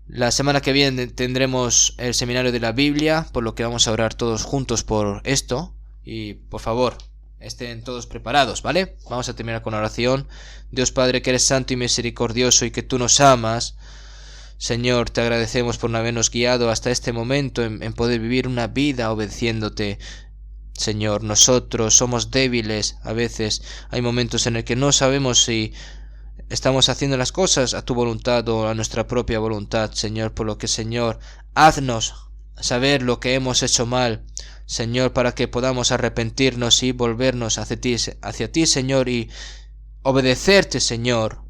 la semana que viene tendremos el seminario de la Biblia, por lo que vamos a orar todos juntos por esto. Y por favor, estén todos preparados, ¿vale? Vamos a terminar con oración. Dios Padre, que eres santo y misericordioso y que tú nos amas, Señor, te agradecemos por habernos guiado hasta este momento en poder vivir una vida obedeciéndote. Señor, nosotros somos débiles, a veces hay momentos en el que no sabemos si estamos haciendo las cosas a tu voluntad o a nuestra propia voluntad, Señor, por lo que, Señor, haznos saber lo que hemos hecho mal, Señor, para que podamos arrepentirnos y volvernos hacia ti, Señor, y obedecerte, Señor,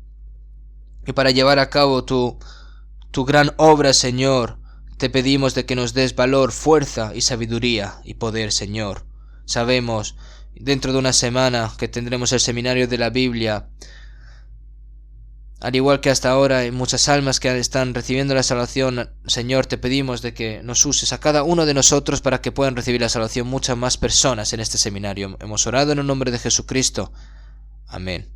y para llevar a cabo tu gran obra, Señor, te pedimos de que nos des valor, fuerza y sabiduría y poder, Señor. Sabemos, dentro de una semana, que tendremos el seminario de la Biblia. Al igual que hasta ahora hay muchas almas que están recibiendo la salvación, Señor, te pedimos de que nos uses a cada uno de nosotros para que puedan recibir la salvación muchas más personas en este seminario. Hemos orado en el nombre de Jesucristo. Amén.